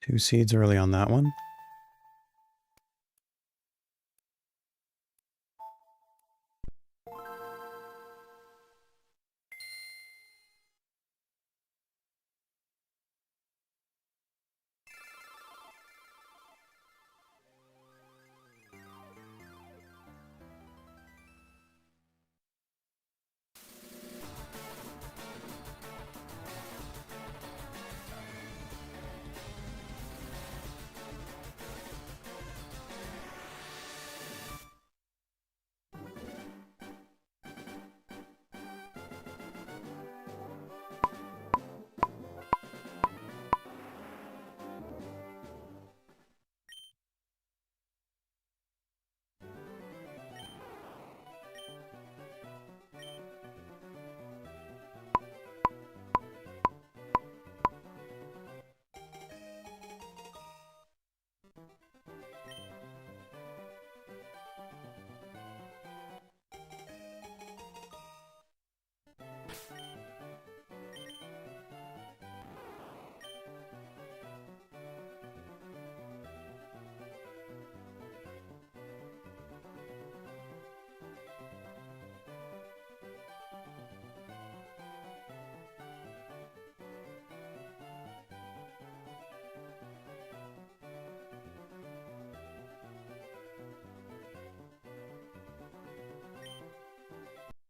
2 seeds early on that one.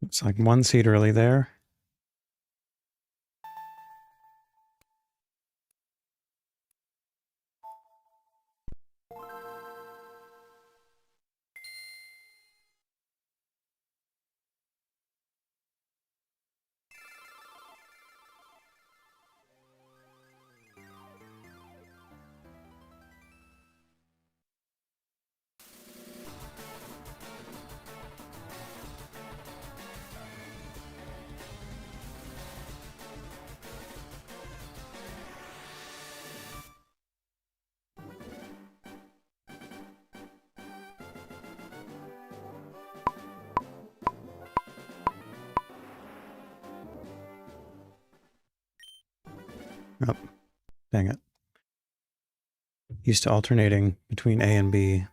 Looks like 1 seed early there. Oh, dang it. Used to alternating between A and B.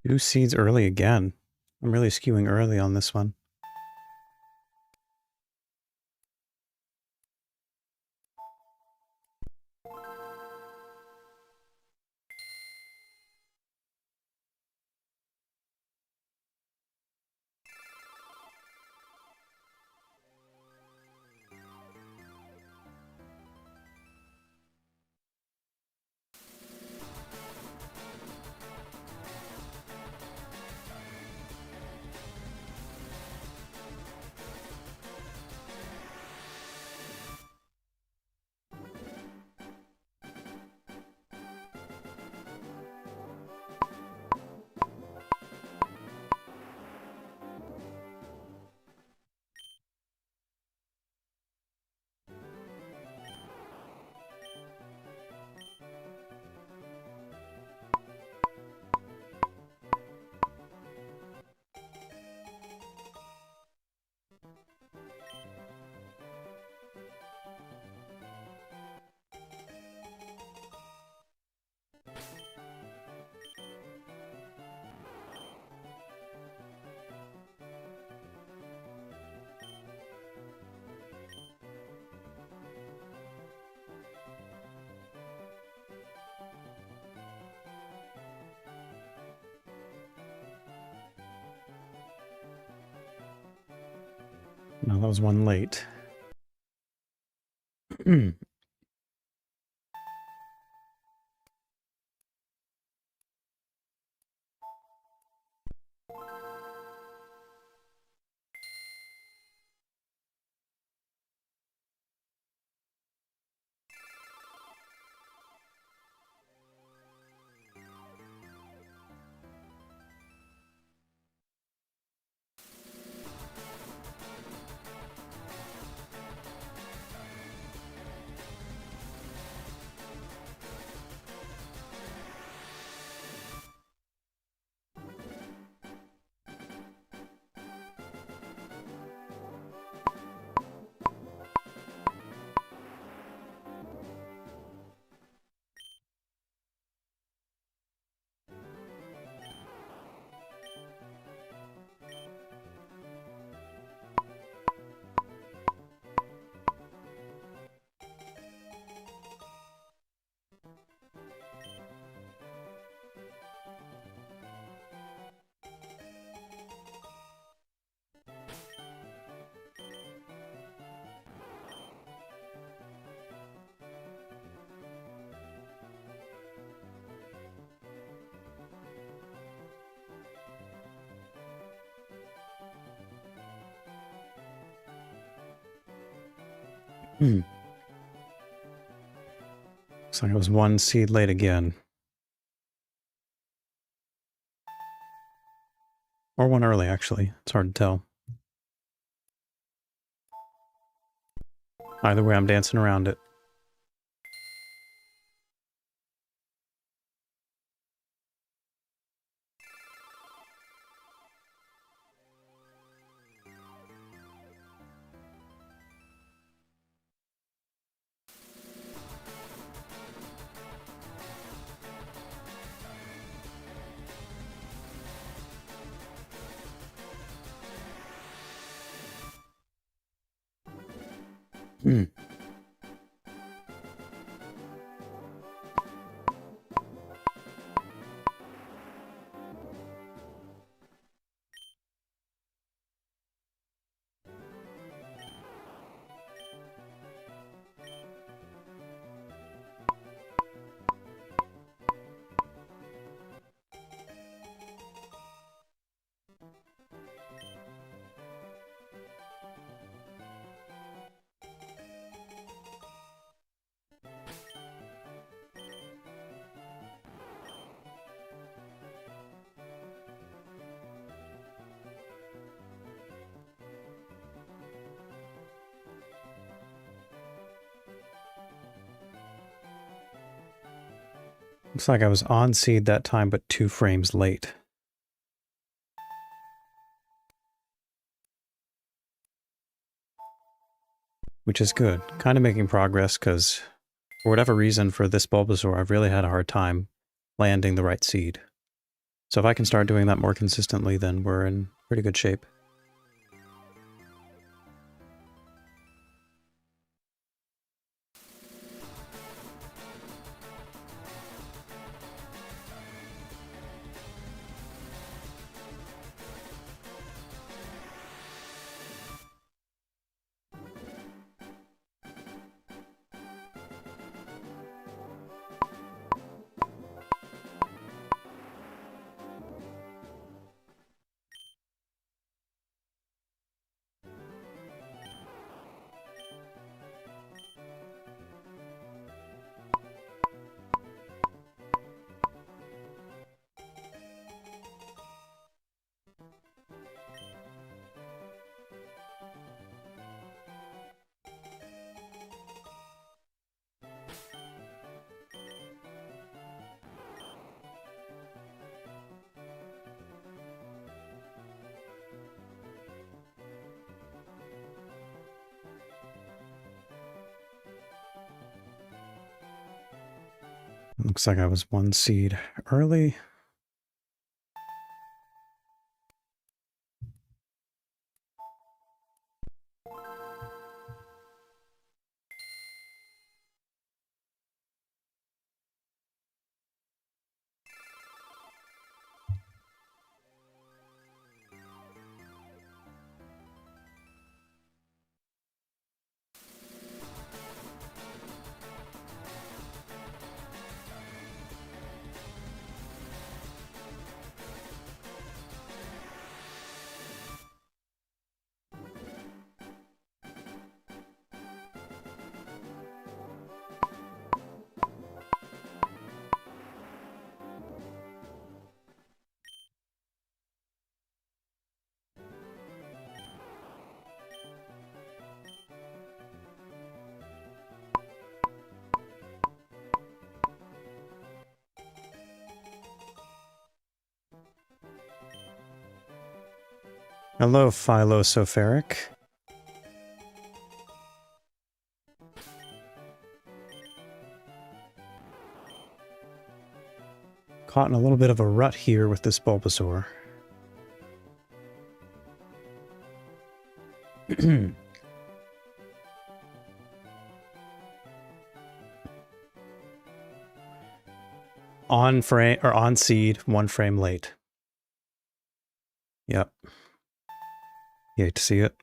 Two seeds early again. I'm really skewing early on this one. No, that was one late. Hmm. Hmm. Looks like I was one seed late again. Or one early, actually. It's hard to tell. Either way, I'm dancing around it. Hmm. Looks like I was on seed that time, but 2 frames late. Which is good. Kind of making progress, because for whatever reason, for this Bulbasaur, I've really had a hard time landing the right seed. So if I can start doing that more consistently, then we're in pretty good shape. Looks like I was 1 seed early. Hello, Philosopheric. Caught in a little bit of a rut here with this Bulbasaur. On frame or on seed, 1 frame late. Yep. You hate to see it.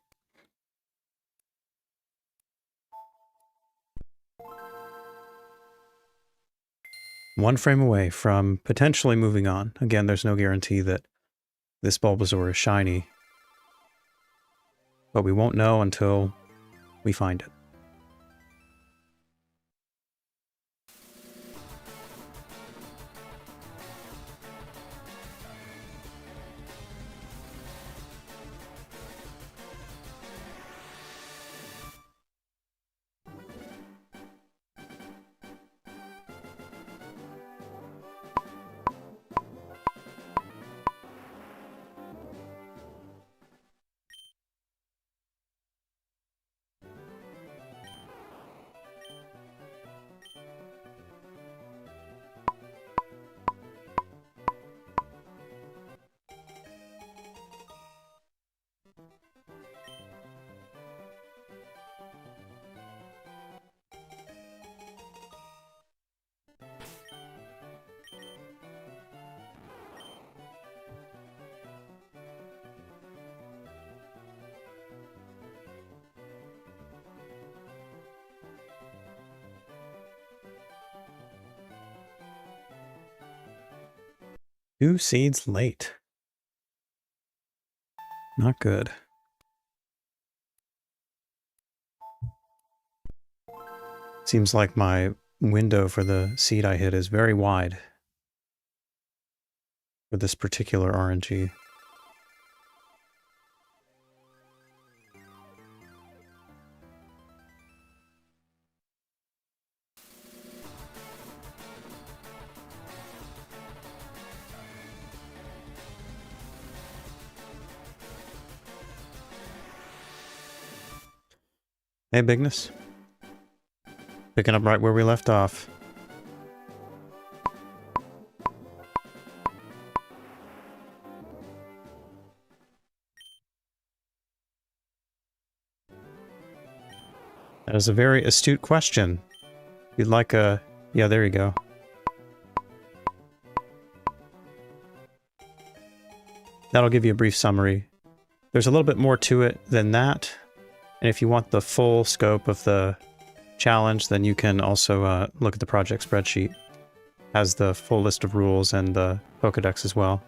One frame away from potentially moving on. Again, there's no guarantee that this Bulbasaur is shiny. But we won't know until we find it. Two seeds late. Not good. Seems like my window for the seed I hit is very wide for this particular RNG. Hey, Bigness. Picking up right where we left off. That is a very astute question. You'd like a... Yeah, there you go. That'll give you a brief summary. There's a little bit more to it than that. And if you want the full scope of the challenge, then you can also look at the project spreadsheet. Has the full list of rules and the Pokédex as well.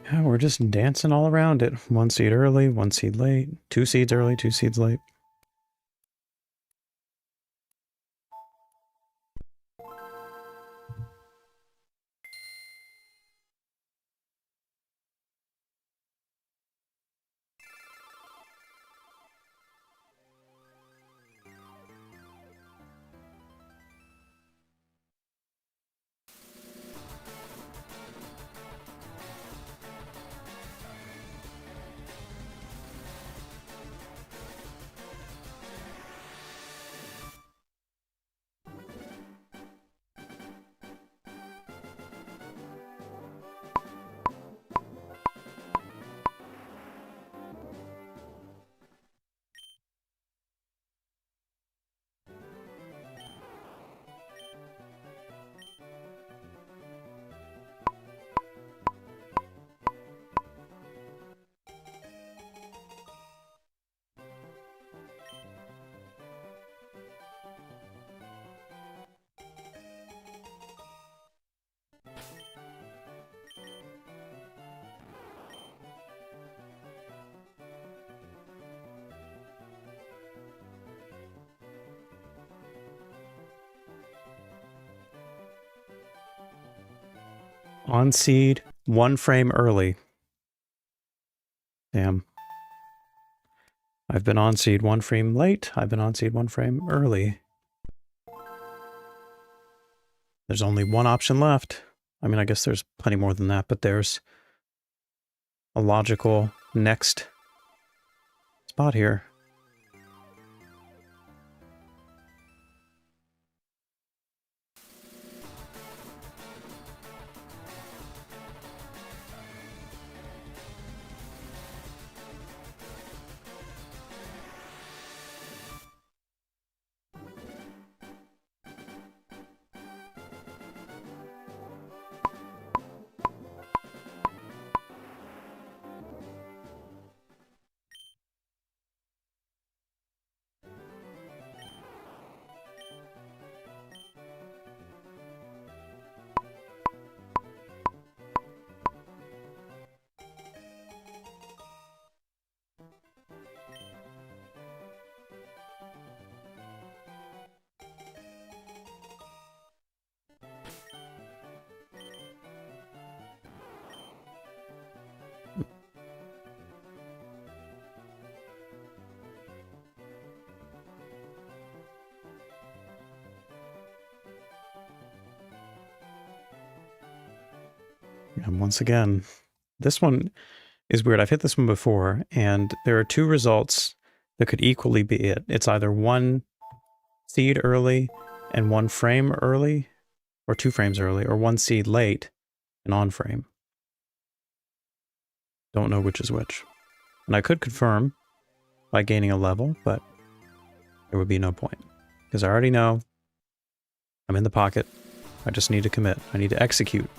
Yeah, we're just dancing all around it. 1 seed early, 1 seed late, 2 seeds early, 2 seeds late. On seed, 1 frame early. Damn. I've been on seed 1 frame late. I've been on seed 1 frame early. There's only one option left. I mean, I guess there's plenty more than that, but there's a logical next spot here. And once again, this one is weird. I've hit this one before, and there are 2 results that could equally be it. It's either 1 seed early and 1 frame early, or 2 frames early, or 1 seed late and on frame. Don't know which is which. And I could confirm by gaining a level, but there would be no point. Because I already know I'm in the pocket. I just need to commit. I need to execute.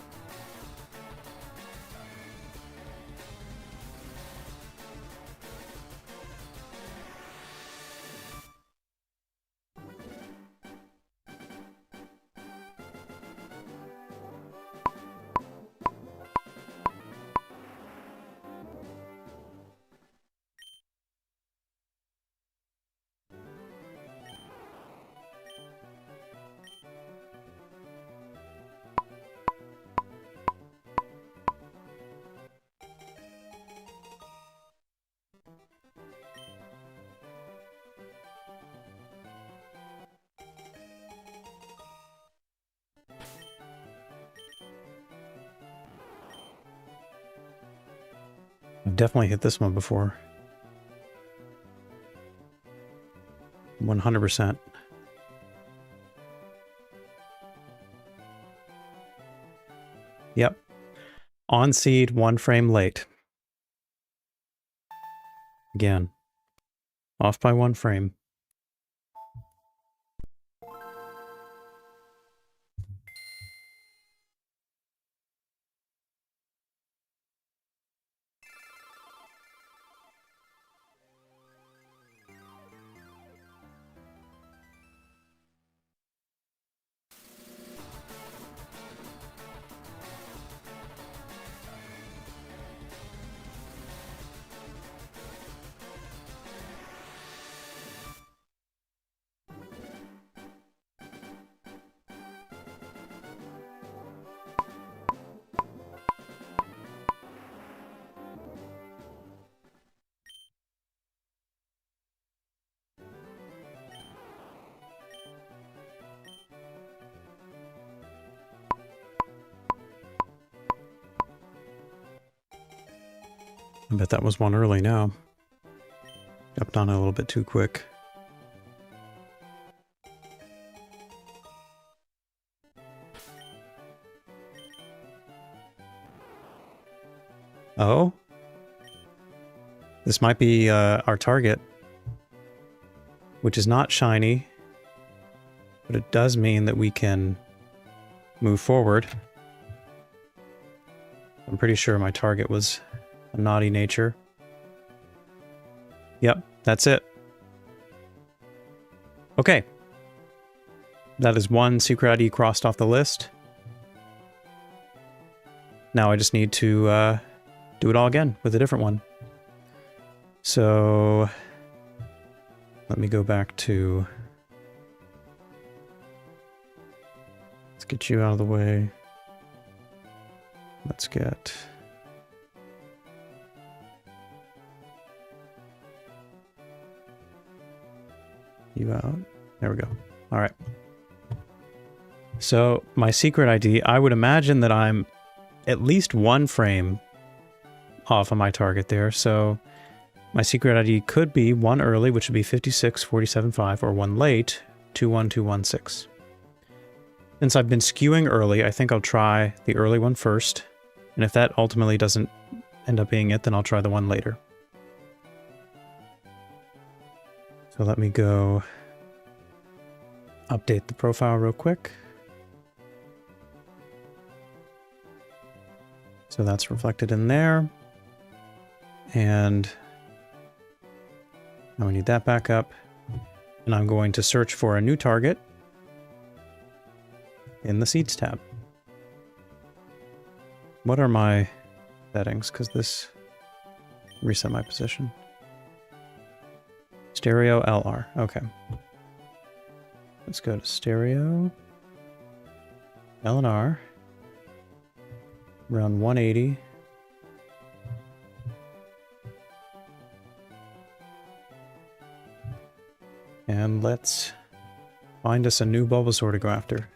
I've definitely hit this one before. 100%. Yep. On seed, 1 frame late. Again. Off by 1 frame. I bet that was one early now. Jumped on it a little bit too quick. Oh? This might be our target, which is not shiny, but it does mean that we can move forward. I'm pretty sure my target was a naughty nature. Yep, that's it. Okay. That is 1 secret ID crossed off the list. Now I just need to do it all again with a different one. So let me go back to... Let's get you out of the way. Let's get... you out. There we go. All right. So my secret ID, I would imagine that I'm at least one frame off of my target there. So my secret ID could be one early, which would be 56.47.5, or one late, 21216. Since I've been skewing early, I think I'll try the early one first. And if that ultimately doesn't end up being it, then I'll try the one later. So let me go update the profile real quick. So that's reflected in there. And now we need that back up. And I'm going to search for a new target in the Seeds tab. What are my settings? Because this reset my position. Stereo LR. Okay. Let's go to stereo L and R. Around 180. And let's find us a new Bulbasaur to go after.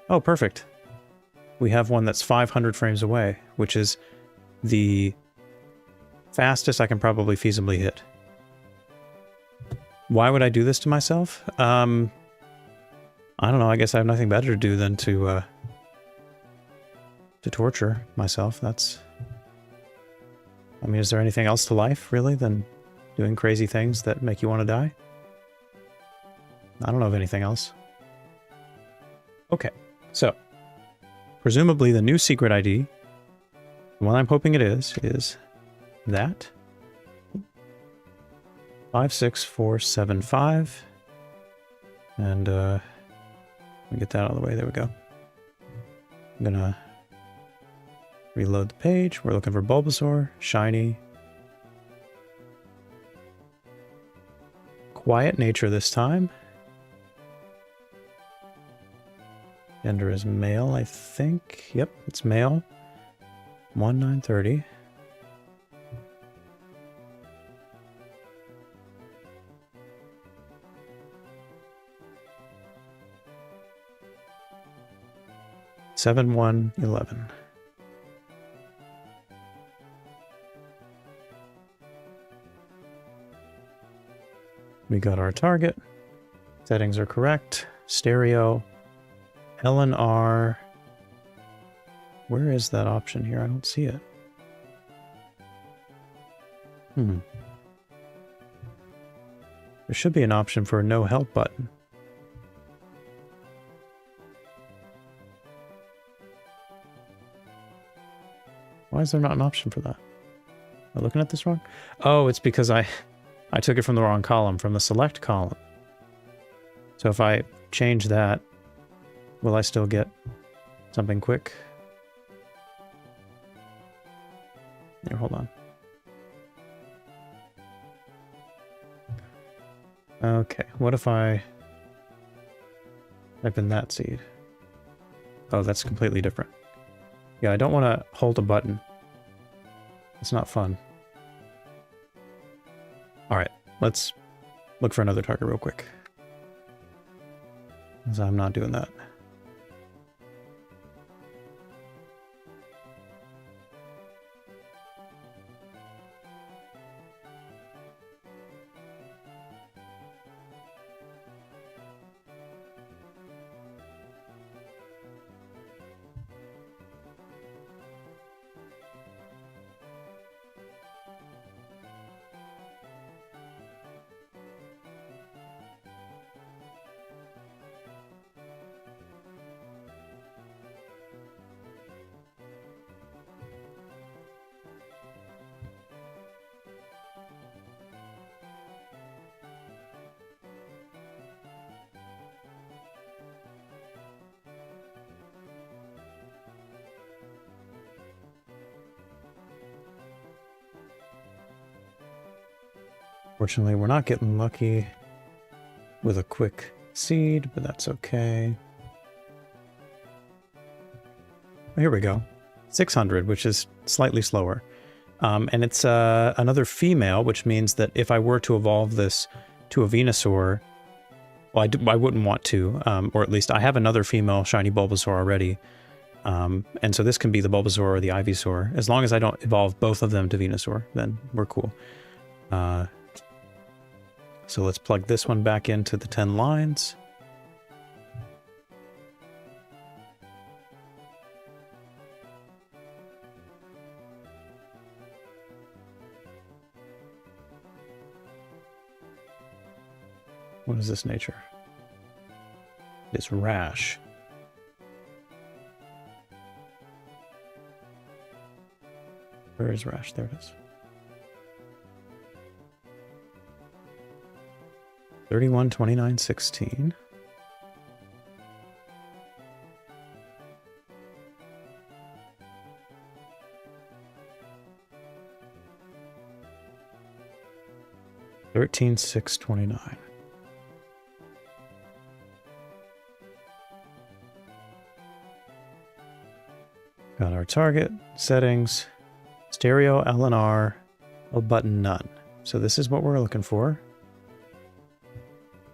Oh, perfect. We have one that's 500 frames away, which is the fastest I can probably feasibly hit. Why would I do this to myself? I don't know. I guess I have nothing better to do than to torture myself. That's... I mean, is there anything else to life, really, than doing crazy things that make you want to die? I don't know of anything else. Okay, so... presumably the new secret ID, the one I'm hoping it is that. 56475. And let me get that out of the way. There we go. I'm gonna reload the page. We're looking for Bulbasaur, shiny. Quiet nature this time. Gender is male, I think. Yep, it's male. 1930. Seven 111. We got our target. Settings are correct. Stereo. LNR. Where is that option here? I don't see it. There should be an option for a no help button. Why is there not an option for that? Am I looking at this wrong? Oh, it's because I took it from the wrong column, from the select column. So if I change that, will I still get something quick? Here, hold on. Okay, what if I type in that seed? Oh, that's completely different. Yeah, I don't want to hold a button. It's not fun. Alright, let's look for another target real quick. Because I'm not doing that. Fortunately, we're not getting lucky with a quick seed, but that's okay. Here we go. 600, which is slightly slower. And it's another female, which means that if I were to evolve this to a Venusaur, well, I wouldn't want to, or at least I have another female shiny Bulbasaur already. And so this can be the Bulbasaur or the Ivysaur. As long as I don't evolve both of them to Venusaur, then we're cool. So let's plug this one back into the 10 lines. What is this nature? It's rash. Where is rash? There it is. 31, 29, 16. $13, 6, 29. Got our target, settings, stereo, LNR, a button none. So this is what we're looking for.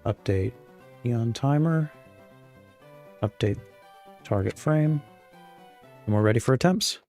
Update Eon timer, update target frame, and we're ready for attempts.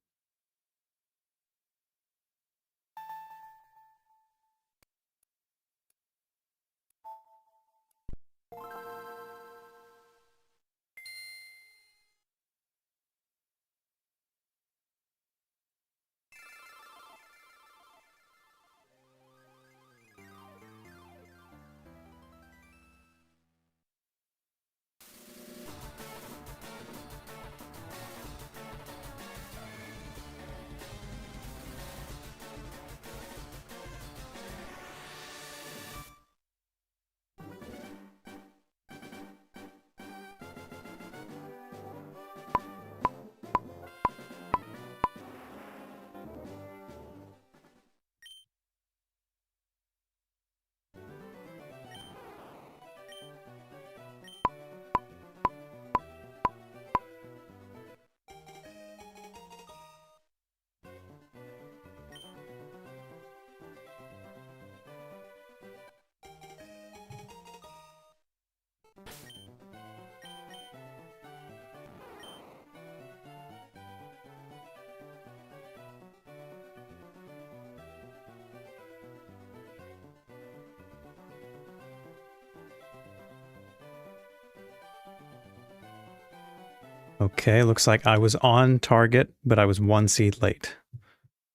Okay, looks like I was on target, but I was 1 seed late.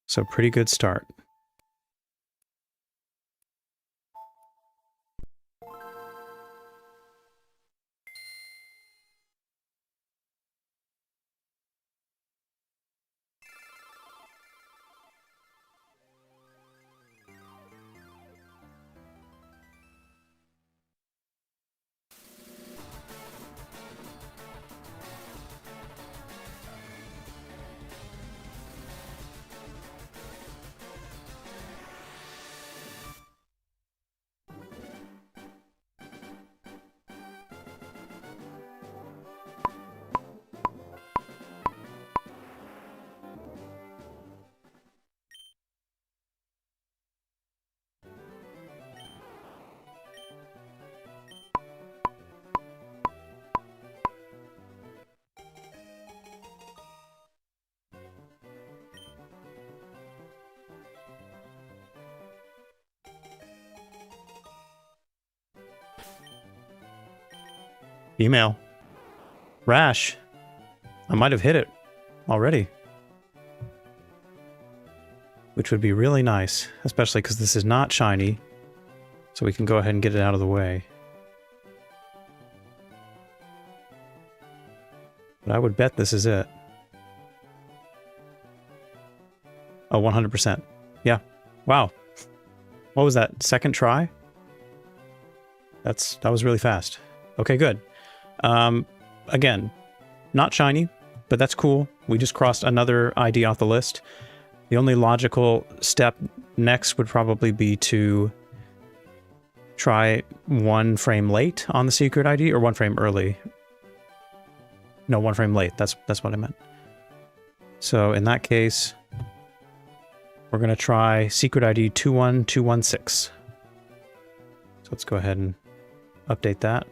So pretty good start. Email. Rash. I might have hit it already. Which would be really nice, especially because this is not shiny. So we can go ahead and get it out of the way. But I would bet this is it. Oh, 100%. Yeah. Wow. What was that? Second try? That was really fast. Okay, good. Again, not shiny, but that's cool. We just crossed another ID off the list. The only logical step next would probably be to try 1 frame late on the secret ID or 1 frame early. No, 1 frame late. That's what I meant. So in that case, we're going to try secret ID 21216. So let's go ahead and update that.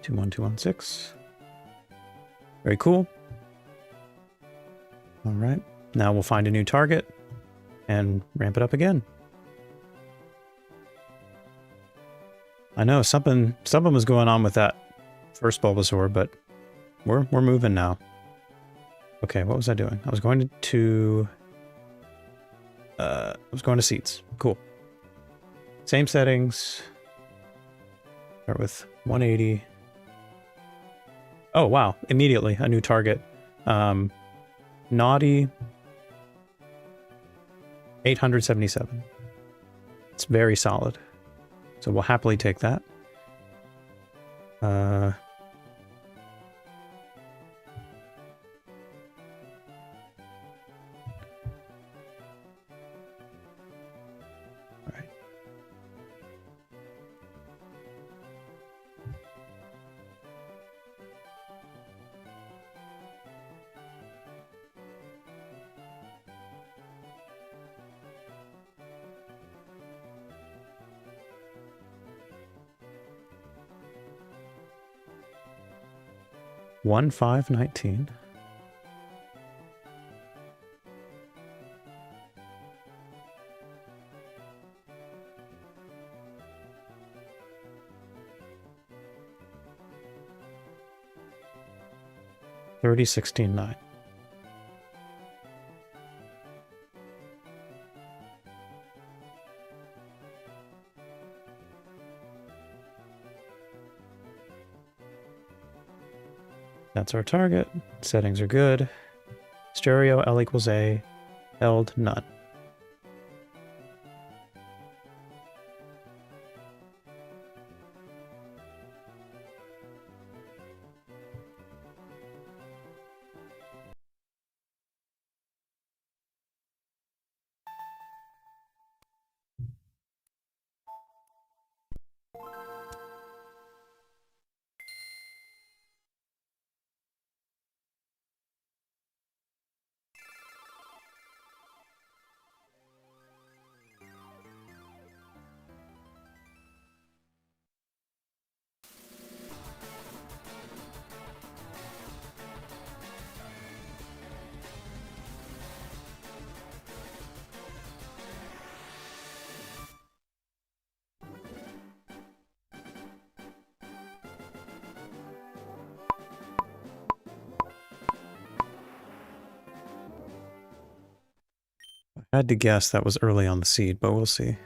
Two one two one six. Very cool. All right. Now we'll find a new target and ramp it up again. I know something was going on with that first Bulbasaur, but we're moving now. Okay, what was I doing? I was going to seeds. Cool. Same settings. Start with 180. Oh wow! Immediately a new target. Naughty 877. It's very solid. So we'll happily take that. All right. One 519. $30.69. That's our target. Settings are good. Stereo L equals A. Held none. I had to guess that was early on the seed, but we'll see.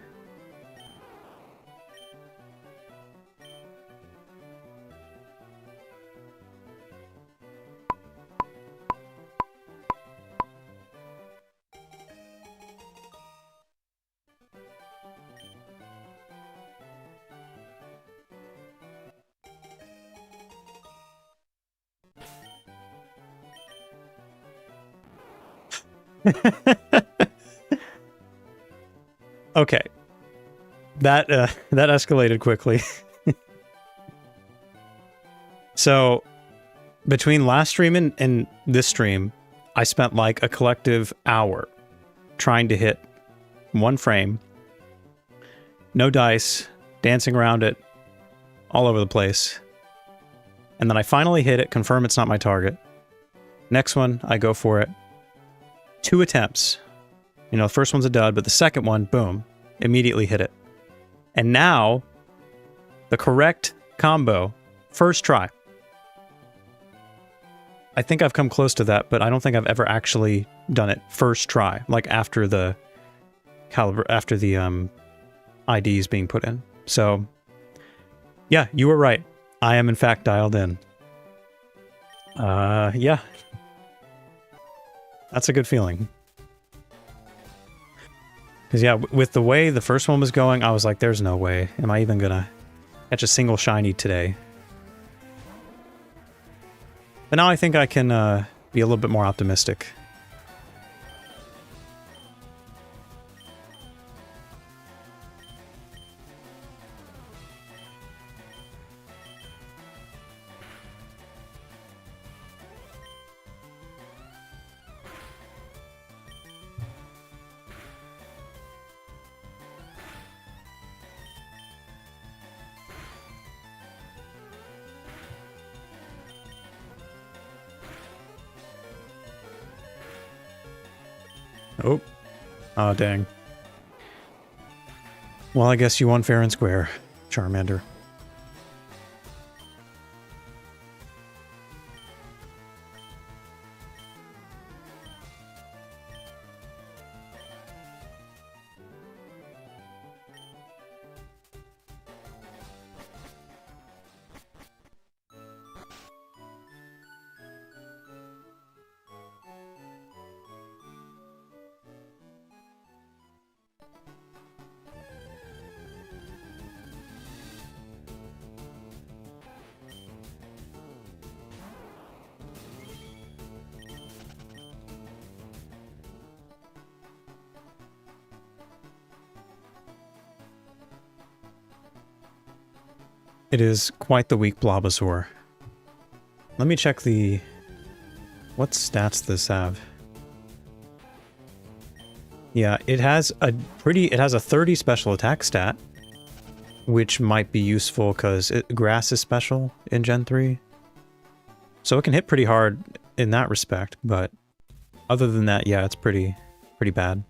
Okay. That escalated quickly. So, between last stream and this stream, I spent like a collective hour trying to hit 1 frame. No dice, dancing around it, all over the place. And then I finally hit it, confirm it's not my target. Next one, I go for it. 2 attempts. You know, the first one's a dud, but the second one, boom, immediately hit it. And now, the correct combo, first try. I think I've come close to that, but I don't think I've ever actually done it first try, like after the IDs being put in. So, yeah, you were right. I am in fact dialed in. Yeah. That's a good feeling. Because, yeah, with the way the first one was going, I was like, there's no way. Am I even gonna catch a single shiny today? But now I think I can be a little bit more optimistic. Oh. Oh, dang. Well, I guess you won fair and square, Charmander. It is quite the weak Blobosaur. Let me check the... What stats does this have? Yeah, it has a 30 special attack stat, which might be useful because grass is special in Gen 3. So it can hit pretty hard in that respect, but other than that, yeah, it's pretty bad.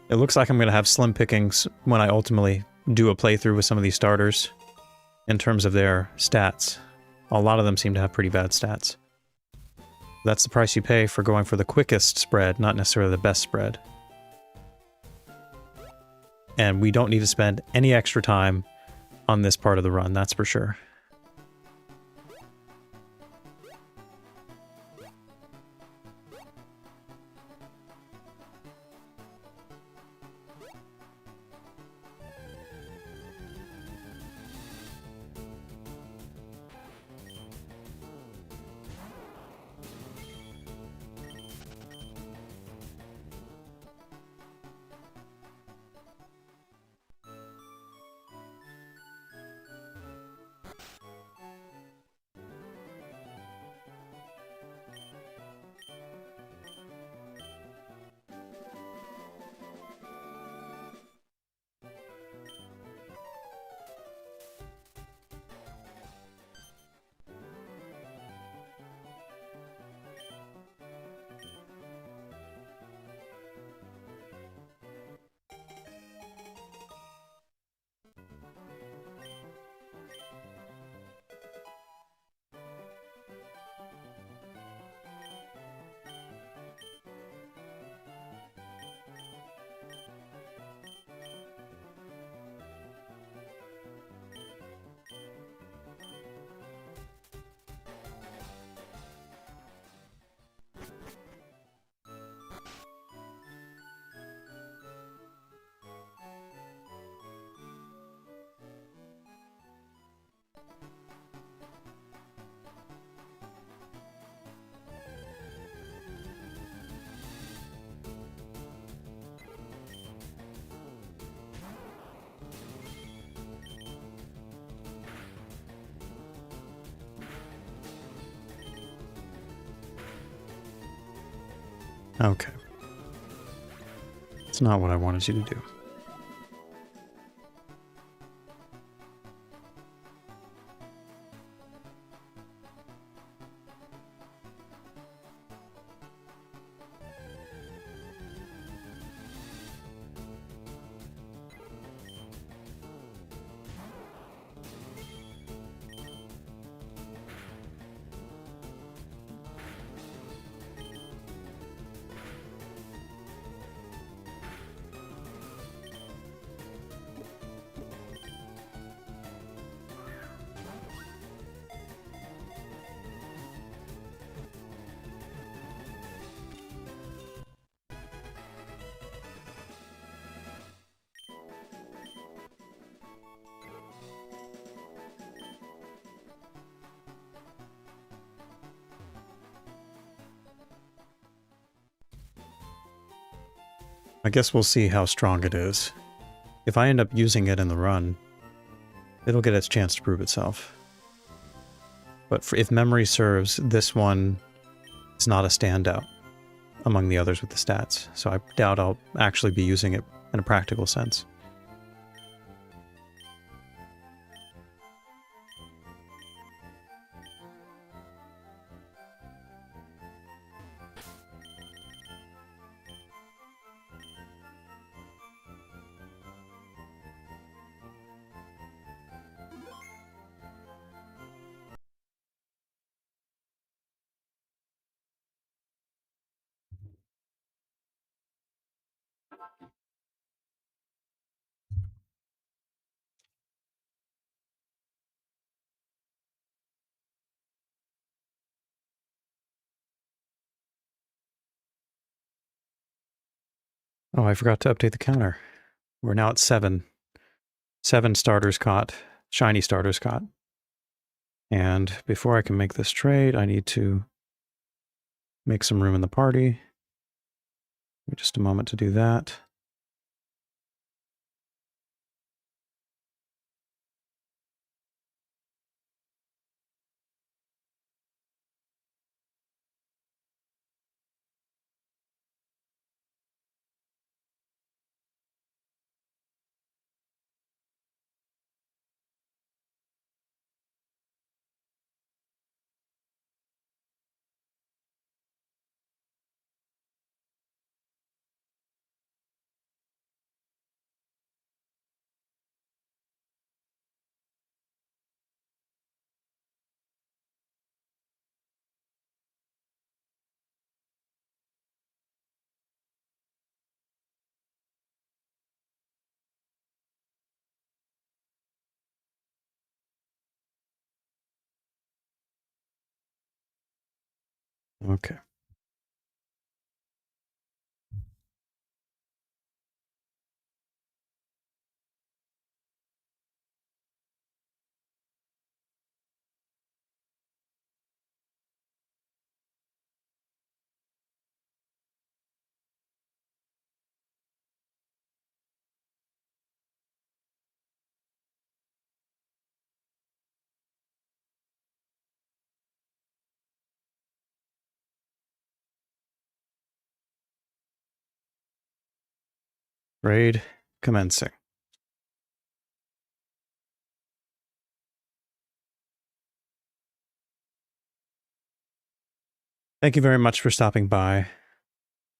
It looks like I'm going to have slim pickings when I ultimately do a playthrough with some of these starters in terms of their stats. A lot of them seem to have pretty bad stats. That's the price you pay for going for the quickest spread, not necessarily the best spread. And we don't need to spend any extra time on this part of the run, that's for sure. Okay. It's not what I wanted you to do. I guess we'll see how strong it is. If I end up using it in the run, it'll get its chance to prove itself. But if memory serves, this one is not a standout among the others with the stats, so I doubt I'll actually be using it in a practical sense. Oh, I forgot to update the counter. We're now at 7. 7 starters caught, shiny starters caught. And before I can make this trade, I need to make some room in the party. Give me just a moment to do that. Okay. Raid commencing. Thank you very much for stopping by.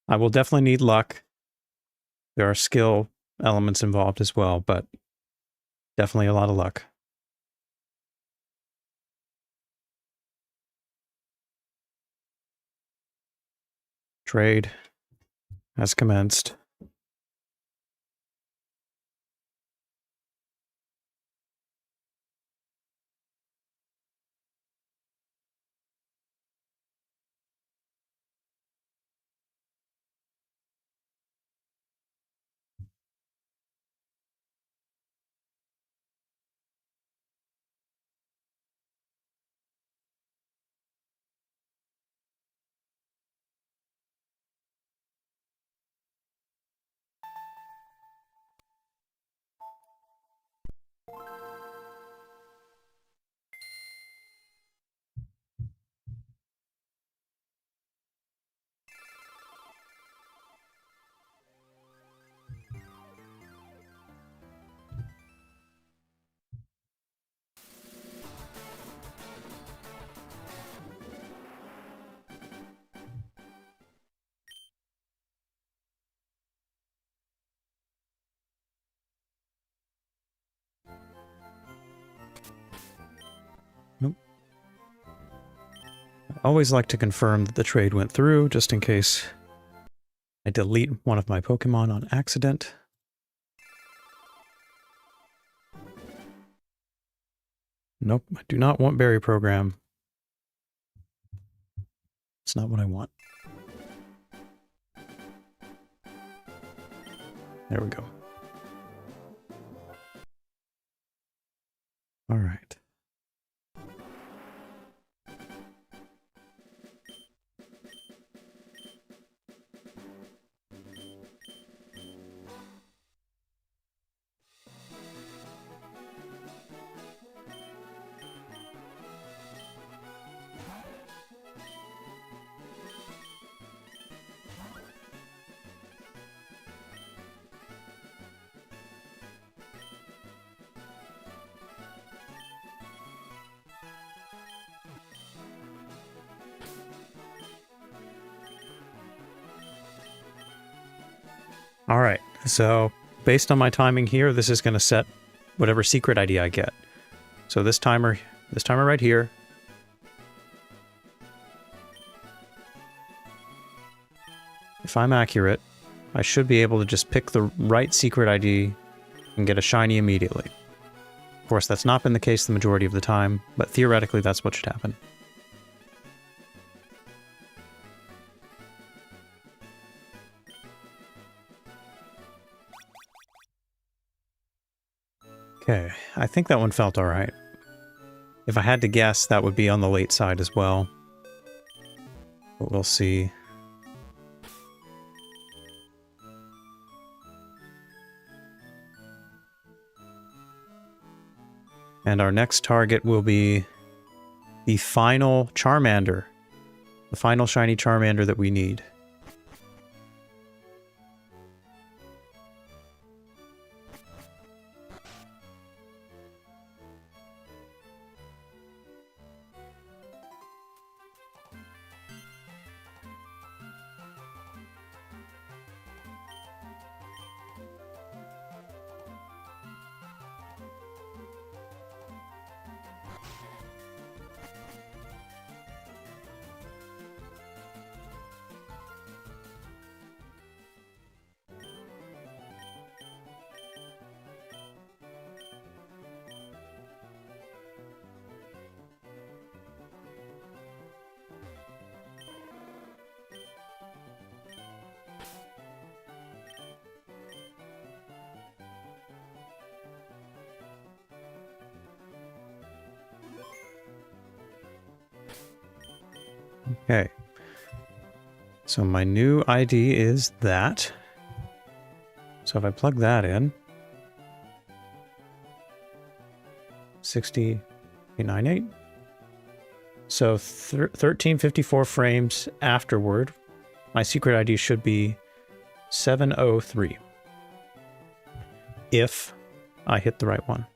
I will definitely need luck. There are skill elements involved as well, but definitely a lot of luck. Trade has commenced. Nope. I always like to confirm that the trade went through, just in case I delete one of my Pokemon on accident. Nope, I do not want Berry Program. It's not what I want. There we go. All right. All right, so based on my timing here, this is going to set whatever secret ID I get. So this timer right here, if I'm accurate, I should be able to just pick the right secret ID and get a shiny immediately. Of course, that's not been the case the majority of the time, but theoretically that's what should happen. Okay, I think that one felt alright. If I had to guess, that would be on the late side as well. But we'll see. And our next target will be the final Charmander. The final shiny Charmander that we need. Okay. So my new ID is that. So if I plug that in, 60.98. So 1354 frames afterward, my secret ID should be 703. If I hit the right one.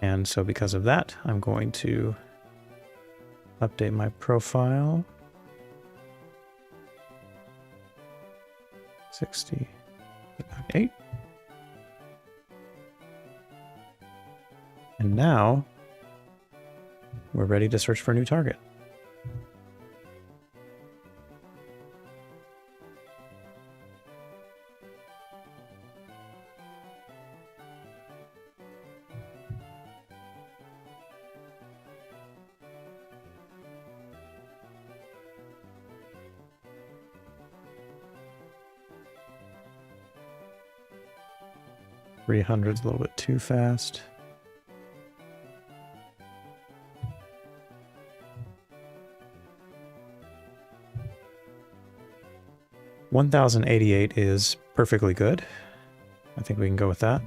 And so because of that, I'm going to update my profile. 60.8. And now we're ready to search for a new target. $300's a little bit too fast. $1,088 is perfectly good. I think we can go with that.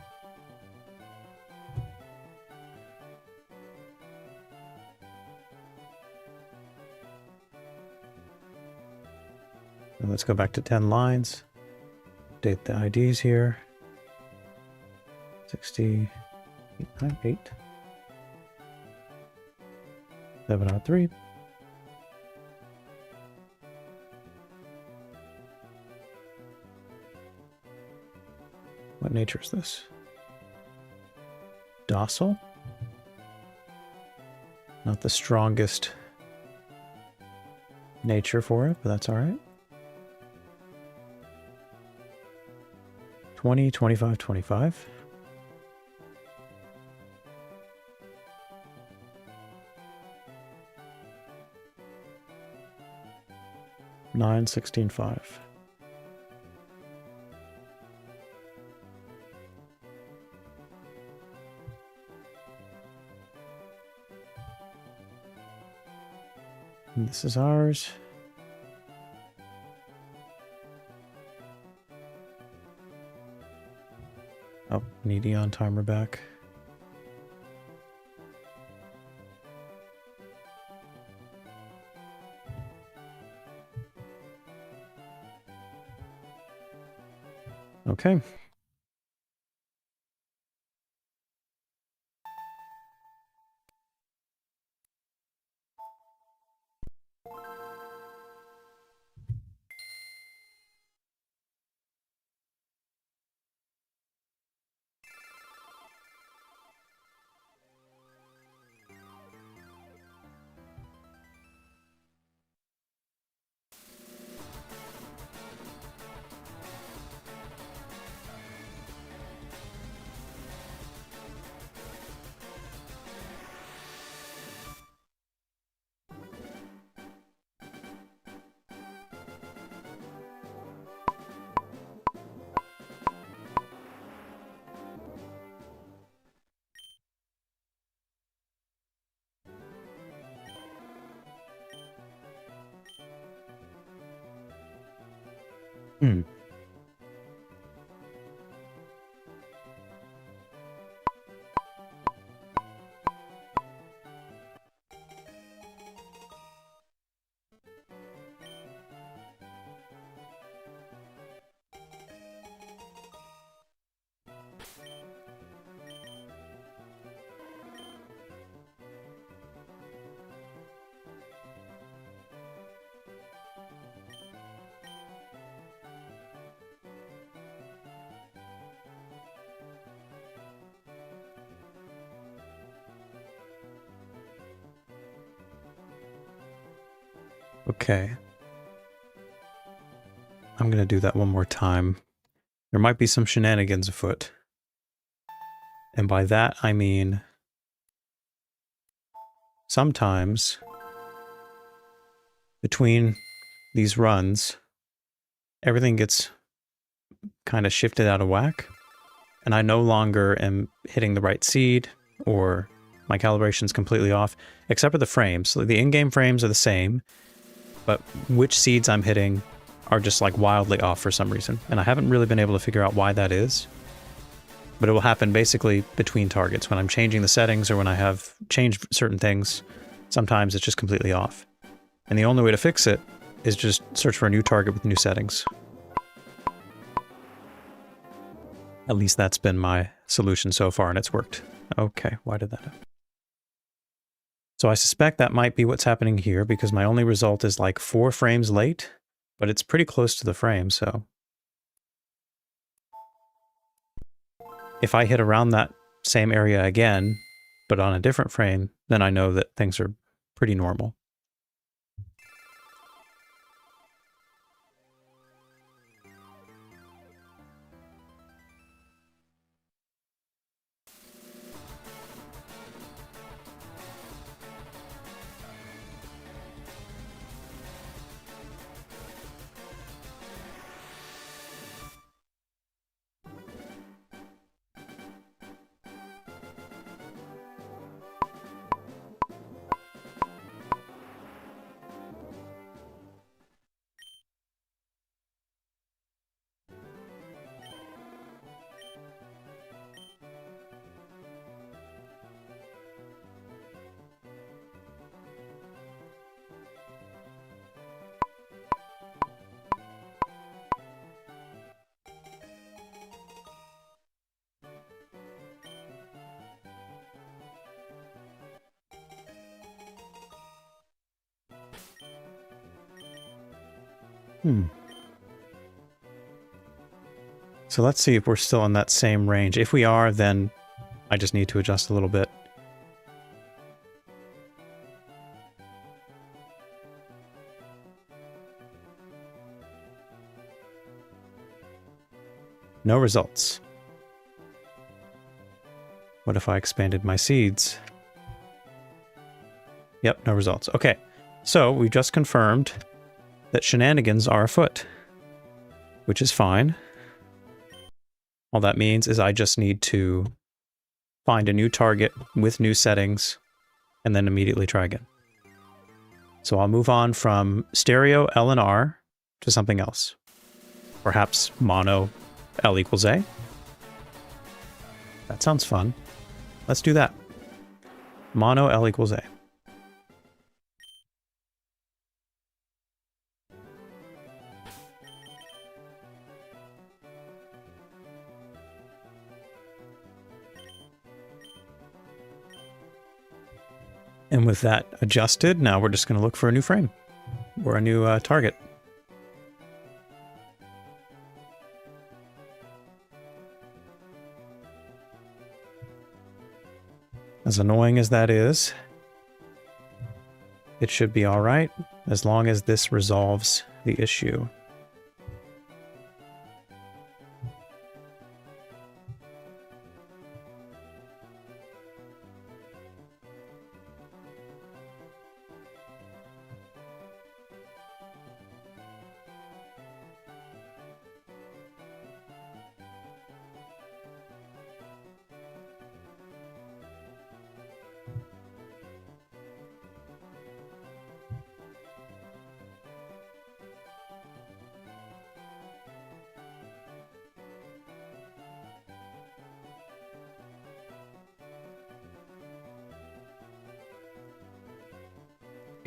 And let's go back to 10 lines. Update the IDs here. 60.98. 703. What nature is this? Docile? Not the strongest nature for it, but that's alright. 20, 25, 25. Nine, 16, 5. And this is ours. Oh, need Eon timer back. Okay. Hmm. Okay. I'm going to do that one more time. There might be some shenanigans afoot. And by that, I mean sometimes between these runs, everything gets kind of shifted out of whack, and I no longer am hitting the right seed, or my calibration's completely off, except for the frames. So the in-game frames are the same, but which seeds I'm hitting are just like wildly off for some reason, and I haven't really been able to figure out why that is. But it will happen basically between targets. When I'm changing the settings or when I have changed certain things, sometimes it's just completely off. And the only way to fix it is just search for a new target with new settings. At least that's been my solution so far, and it's worked. Okay, why did that happen? So I suspect that might be what's happening here, because my only result is like 4 frames late, but it's pretty close to the frame, so... If I hit around that same area again, but on a different frame, then I know that things are pretty normal. So let's see if we're still in that same range. If we are, then I just need to adjust a little bit. No results. What if I expanded my seeds? Yep, no results. Okay, so we just confirmed that shenanigans are afoot, which is fine. All that means is I just need to find a new target with new settings and then immediately try again. So I'll move on from stereo L and R to something else. Perhaps mono L equals A. That sounds fun. Let's do that. Mono L equals A. And with that adjusted, now we're just going to look for a new frame or a new target. As annoying as that is, it should be all right as long as this resolves the issue.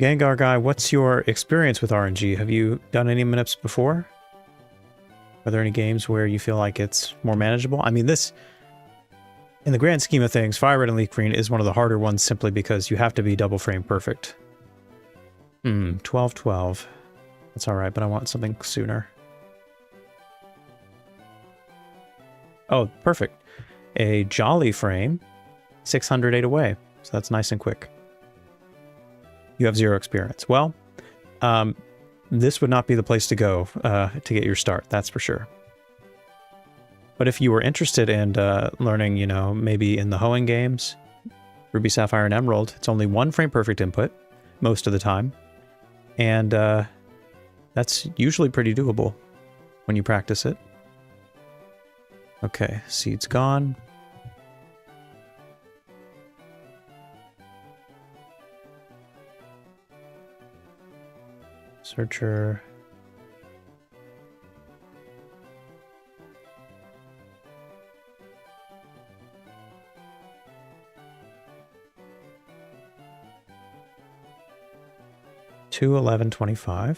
Gengar guy, what's your experience with RNG? Have you done any Minips before? Are there any games where you feel like it's more manageable? I mean, this, in the grand scheme of things, Fire Red and Leaf Green is one of the harder ones simply because you have to be double frame perfect. 12-12. That's alright, but I want something sooner. Oh, perfect. A Jolly frame, 608 away. So that's nice and quick. You have 0 experience. Well, this would not be the place to go to get your start, that's for sure. But if you were interested in learning, you know, maybe in the hoeing games, Ruby, Sapphire, and Emerald, it's only 1 frame perfect input most of the time. And that's usually pretty doable when you practice it. Okay, seed's gone. Searcher. $211.25.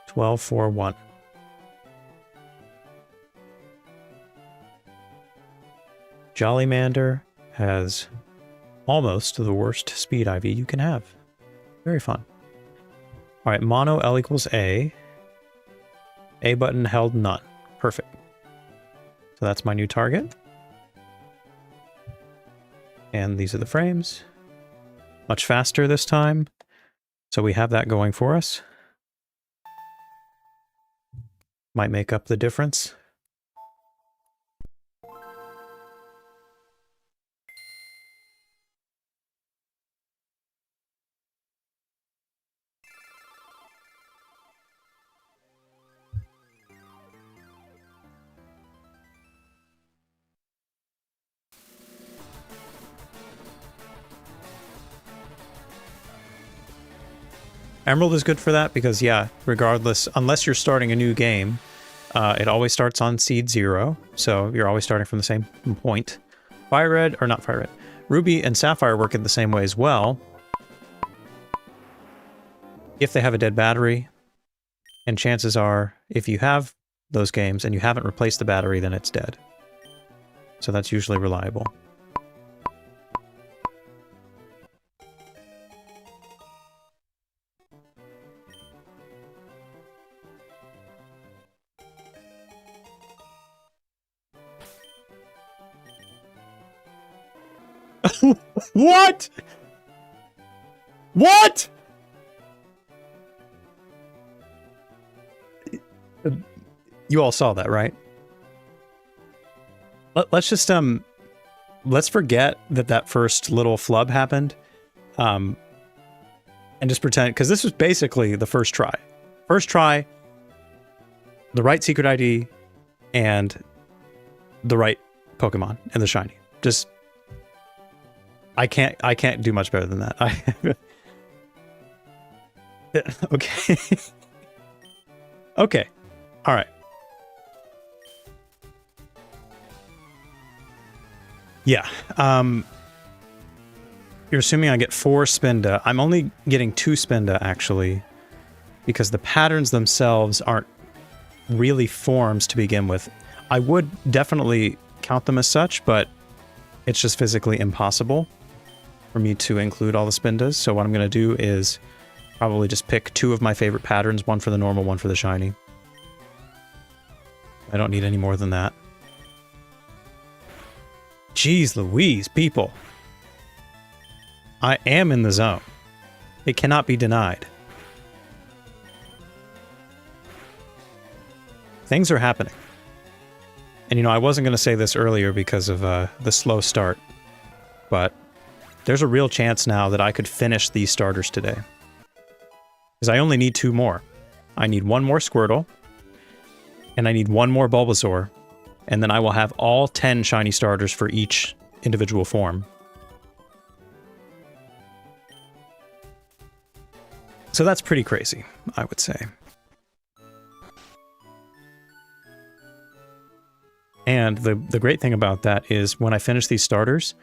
$12.41. Jollymander has almost the worst speed IV you can have. Very fun. All right, mono L equals A. A button held none. Perfect. So that's my new target. And these are the frames. Much faster this time. So we have that going for us. Might make up the difference. Emerald is good for that because, yeah, regardless, unless you're starting a new game, it always starts on seed 0, so you're always starting from the same point. Fire Red, or not Fire Red, Ruby and Sapphire work in the same way as well. If they have a dead battery, and chances are, if you have those games and you haven't replaced the battery, then it's dead. So that's usually reliable. What? What? You all saw that, right? Let's just let's forget that that first little flub happened, and just pretend, because this was basically the first try. First try, the right secret ID, and the right Pokemon and the shiny. Just. I can't do much better than that. Okay. Okay. All right. Yeah. You're assuming I get 4 Spinda. I'm only getting 2 Spinda, actually, because the patterns themselves aren't really forms to begin with. I would definitely count them as such, but it's just physically impossible for me to include all the Spindas. So what I'm going to do is probably just pick 2 of my favorite patterns, one for the normal, one for the shiny. I don't need any more than that. Jeez Louise, people. I am in the zone. It cannot be denied. Things are happening. And you know, I wasn't going to say this earlier because of the slow start, but there's a real chance now that I could finish these starters today. Because I only need 2 more. I need 1 more Squirtle, and I need 1 more Bulbasaur, and then I will have all 10 shiny starters for each individual form. So that's pretty crazy, I would say. And the great thing about that is when I finish these starters,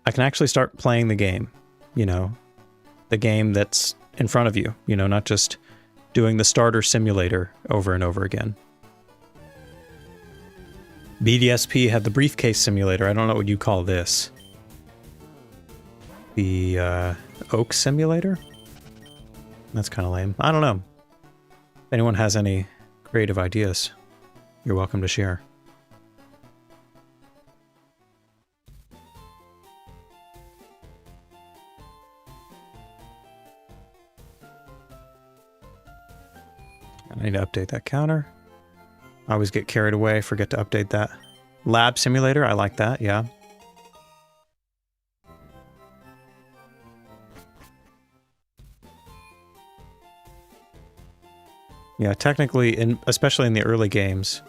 I can actually start playing the game, you know, the game that's in front of you, you know, not just doing the starter simulator over and over again. BDSP had the briefcase simulator. I don't know what you call this. The oak simulator? That's kind of lame. I don't know. If anyone has any creative ideas, you're welcome to share. I need to update that counter. I always get carried away, forget to update that. Lab simulator, I like that, yeah. Yeah, technically, especially in the early games,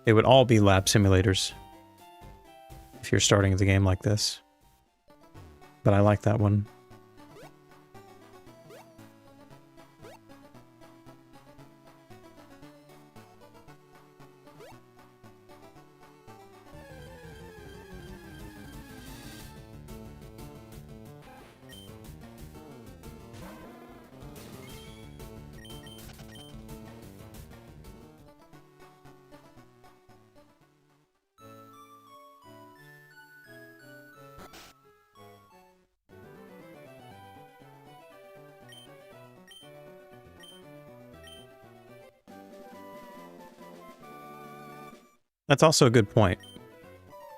they would all be lab simulators if you're starting the game like this. But I like that one. That's also a good point.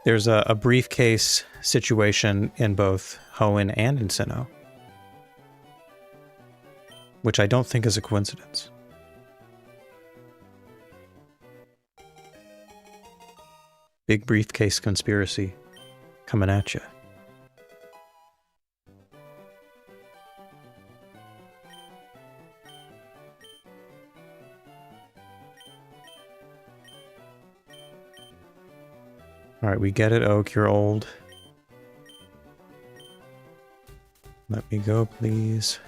There's a briefcase situation in both Hoenn and in Sinnoh, which I don't think is a coincidence. Big briefcase conspiracy coming at you. Alright, we get it, Oak, you're old. Let me go, please.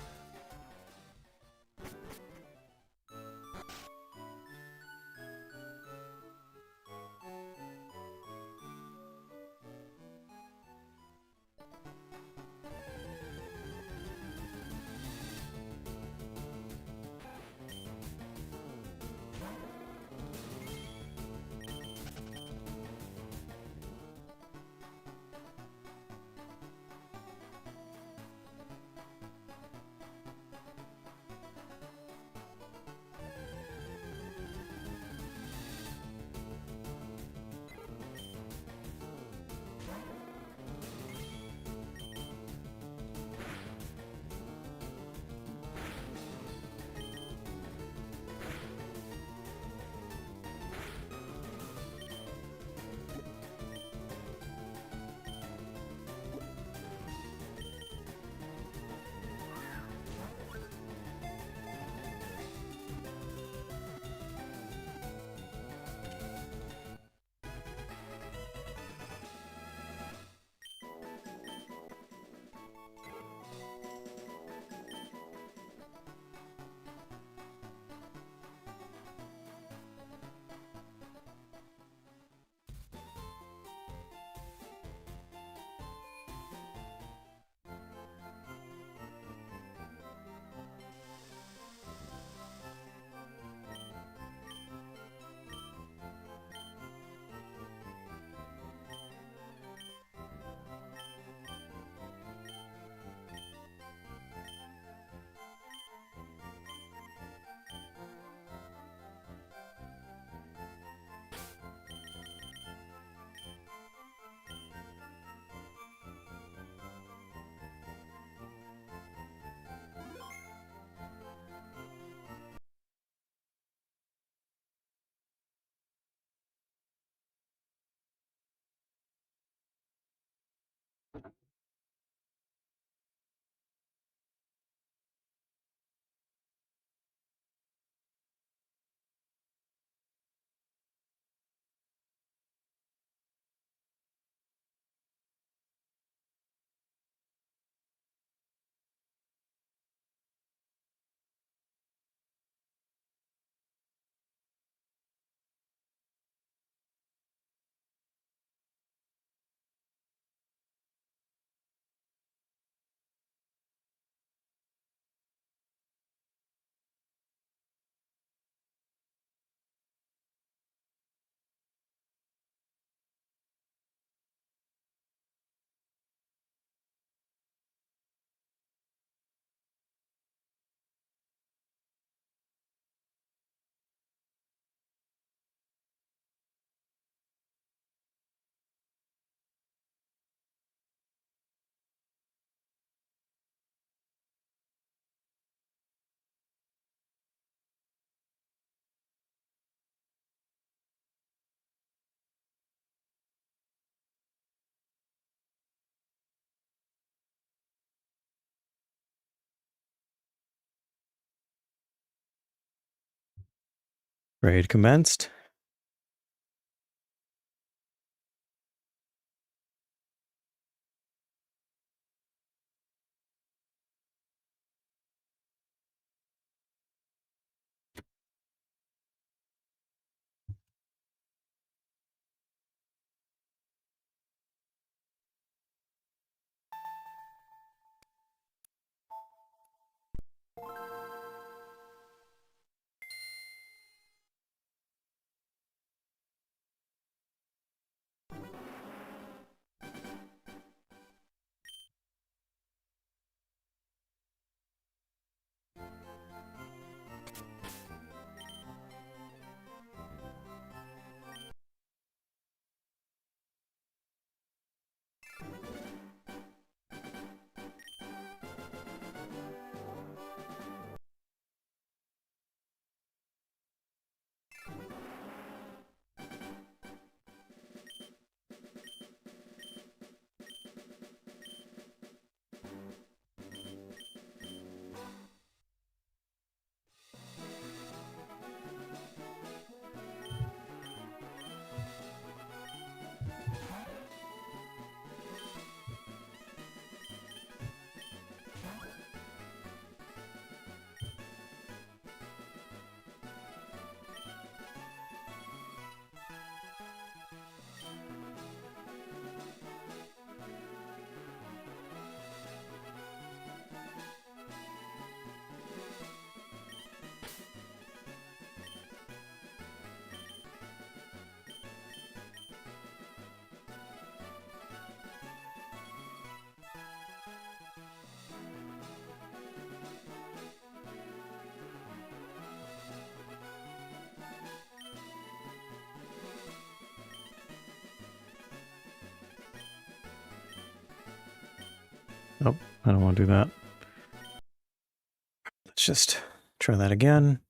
Raid commenced. Oh, I don't want to do that. Let's just try that again.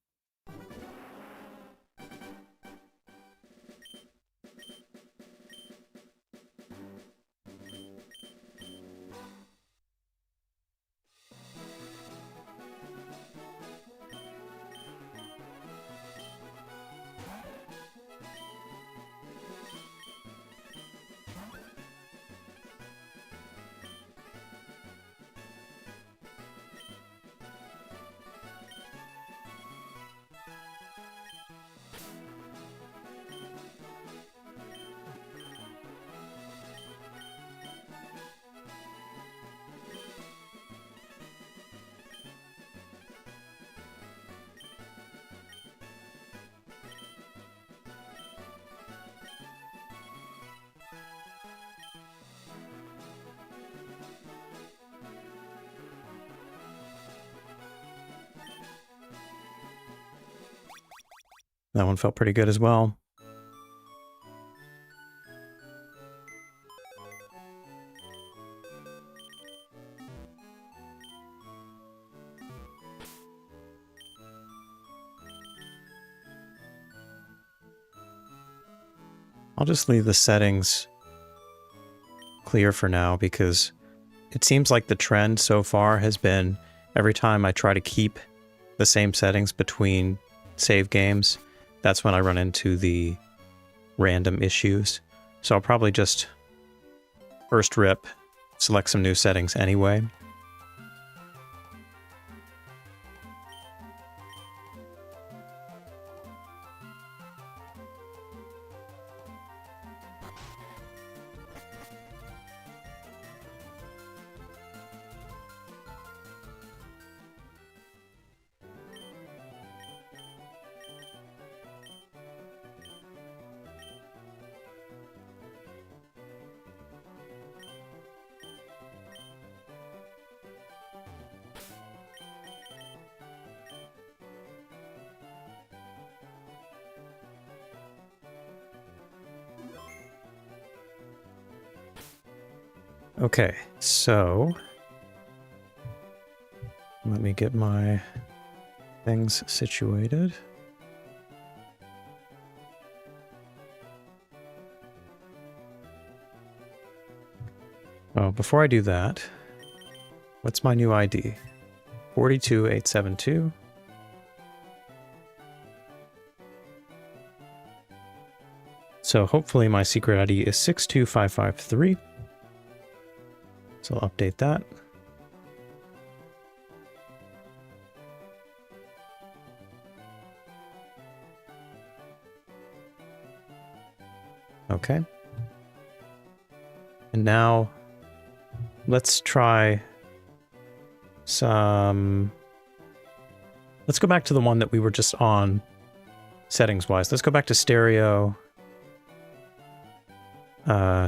That one felt pretty good as well. I'll just leave the settings clear for now because it seems like the trend so far has been every time I try to keep the same settings between save games, that's when I run into the random issues. So I'll probably just first rip, select some new settings anyway. Okay, so let me get my things situated. Oh, before I do that, what's my new ID? 42872. So hopefully my secret ID is 62553. So I'll update that. Okay. And now let's try some... Let's go back to the one that we were just on settings-wise. Let's go back to stereo.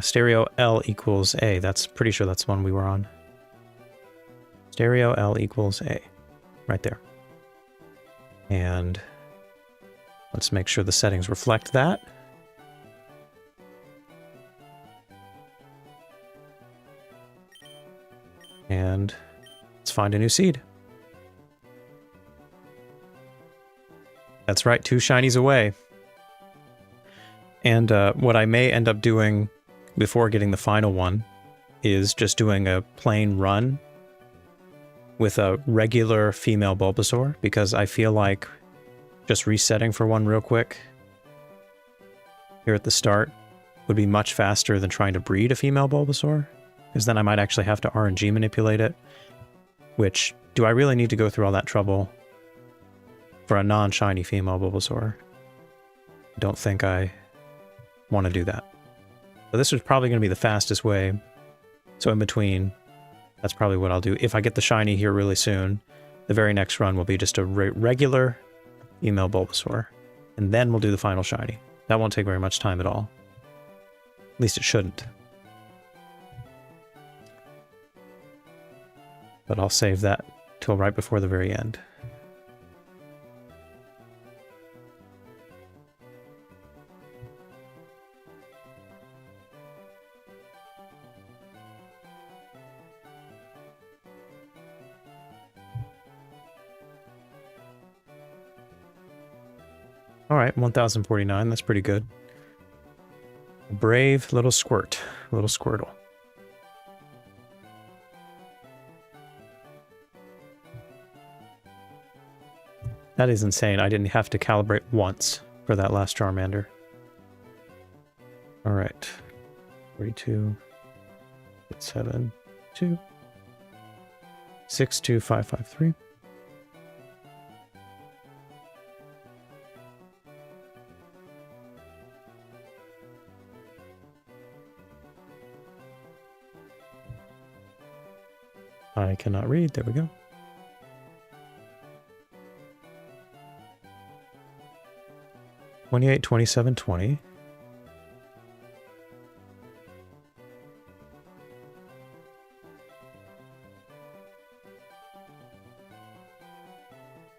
Stereo L equals A. That's pretty sure that's the one we were on. Stereo L equals A. Right there. And let's make sure the settings reflect that. And let's find a new seed. That's right, 2 shinies away. And what I may end up doing before getting the final one is just doing a plain run with a regular female Bulbasaur, because I feel like just resetting for one real quick here at the start would be much faster than trying to breed a female Bulbasaur, because then I might actually have to RNG manipulate it, which, do I really need to go through all that trouble for a non-shiny female Bulbasaur? I don't think I want to do that. So this is probably going to be the fastest way. So in between, that's probably what I'll do. If I get the shiny here really soon, the very next run will be just a regular female Bulbasaur. And then we'll do the final shiny. That won't take very much time at all. At least it shouldn't. But I'll save that till right before the very end. Alright, 1049, that's pretty good. Brave little squirt, little Squirtle. That is insane. I didn't have to calibrate once for that last Charmander. Alright. 42, 7, 2, 6, 2, 5, 5, 3. I cannot read. There we go. $28, $27, $20.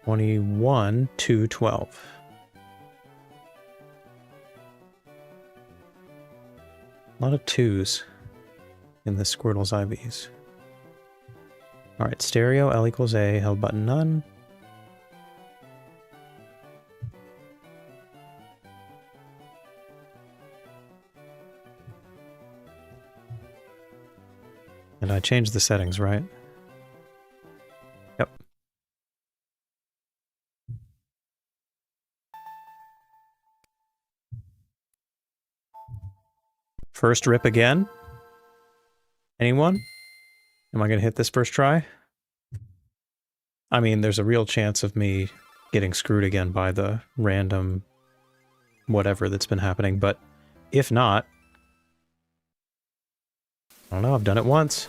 $21, $2, $12. A lot of 2s in the Squirtle's IVs. Alright, stereo, L equals A, held button none. And I changed the settings, right? Yep. First rip again? Anyone? Am I going to hit this first try? I mean, there's a real chance of me getting screwed again by the random whatever that's been happening, but if not, I don't know, I've done it once.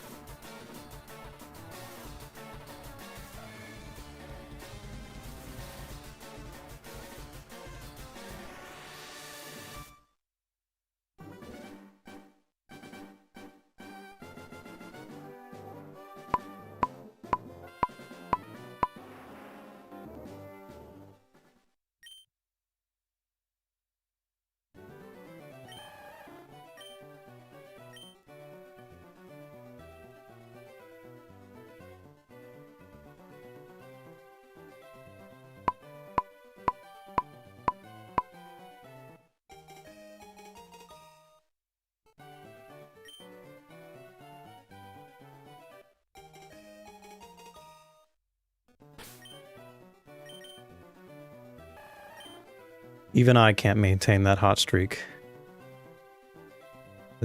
Even I can't maintain that hot streak.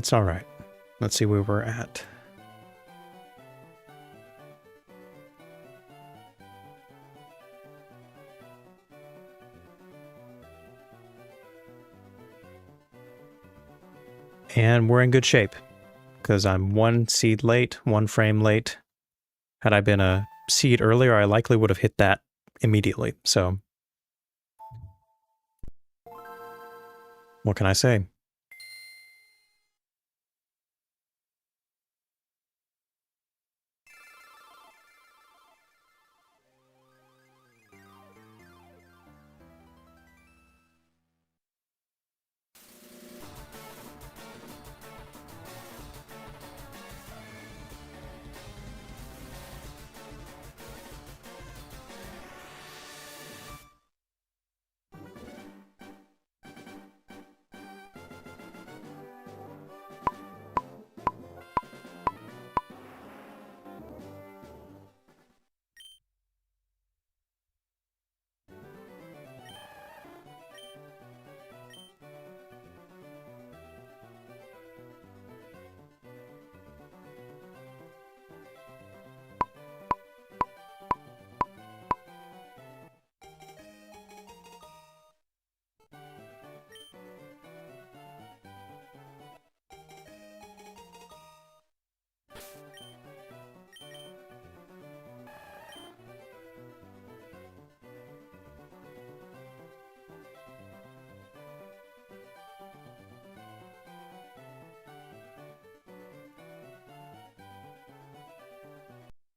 It's alright. Let's see where we're at. And we're in good shape, because I'm 1 seed late, 1 frame late. Had I been a seed earlier, I likely would have hit that immediately, so... what can I say?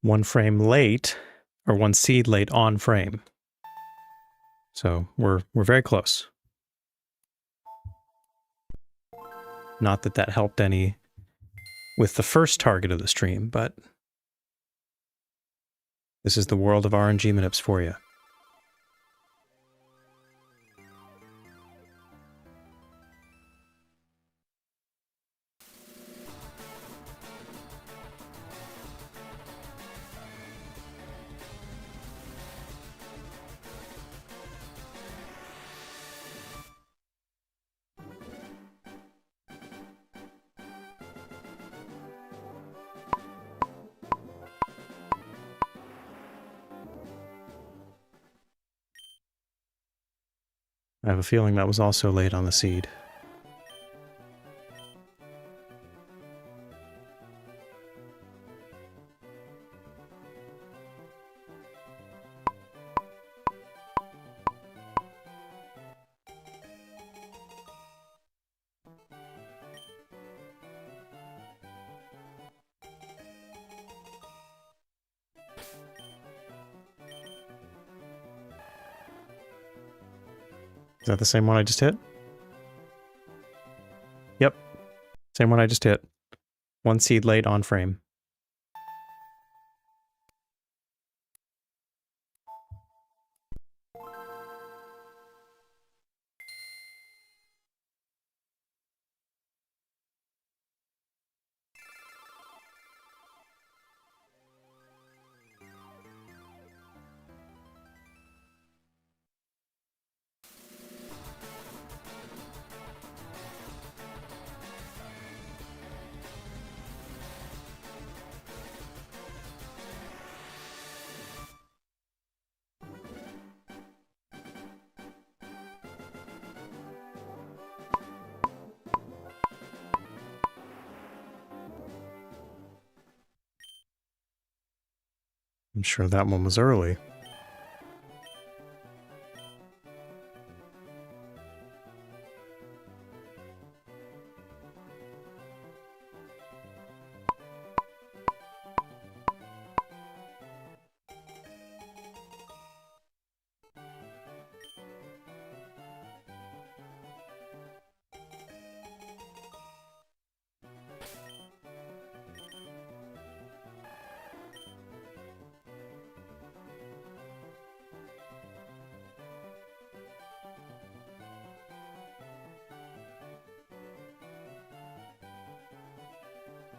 One frame late, or 1 seed late on frame. So we're very close. Not that that helped any with the first target of the stream, but this is the world of RNG Minips for you. I have a feeling that was also late on the seed. Is that the same one I just hit? Yep. Same one I just hit. 1 seed late on frame. I'm sure that one was early.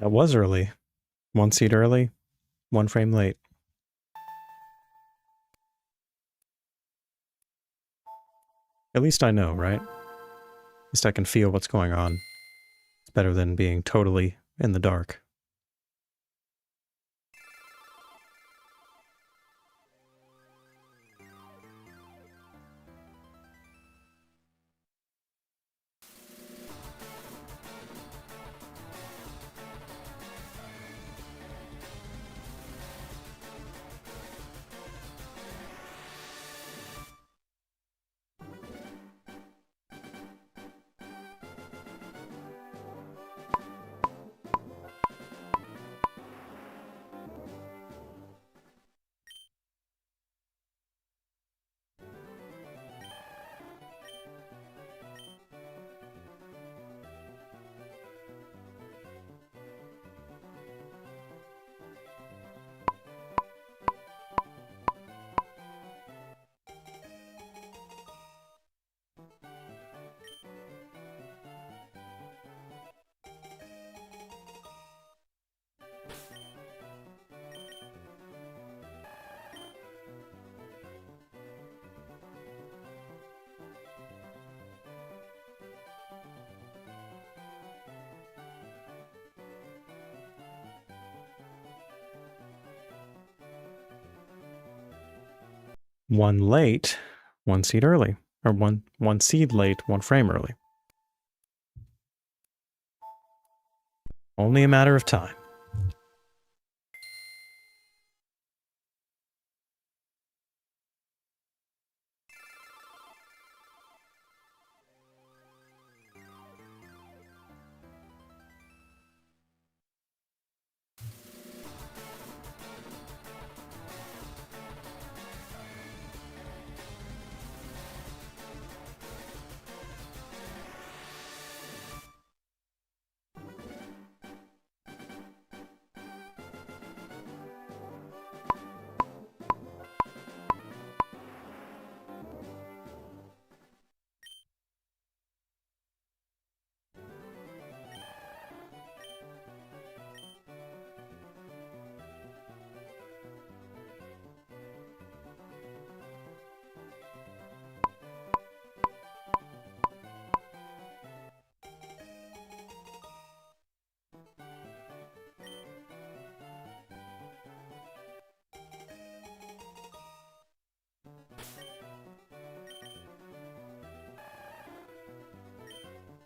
That was early. 1 seed early, 1 frame late. At least I know, right? At least I can feel what's going on. better than being totally in the dark. One late, one seed early. Or one seed late, one frame early. Only a matter of time.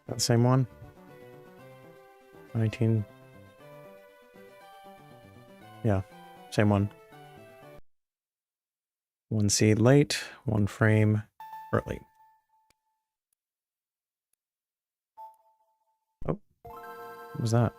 That same one? 19. Yeah, same one. One seed late, one frame early. Oh, what was that?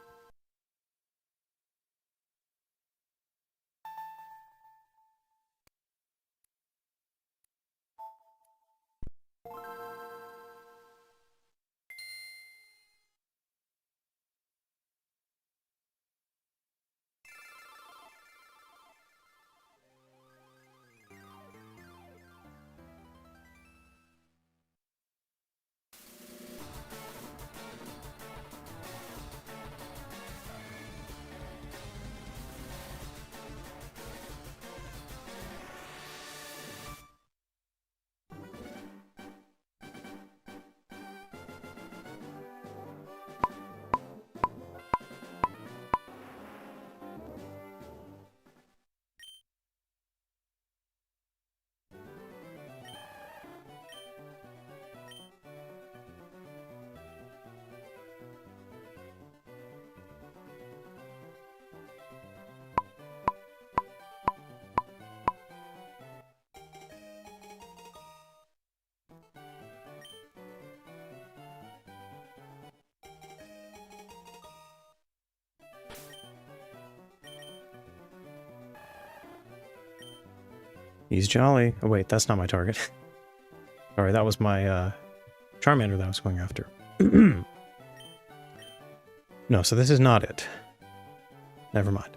He's jolly. Oh wait, that's not my target. Sorry, that was my Charmander that I was going after. No, so this is not it. Never mind.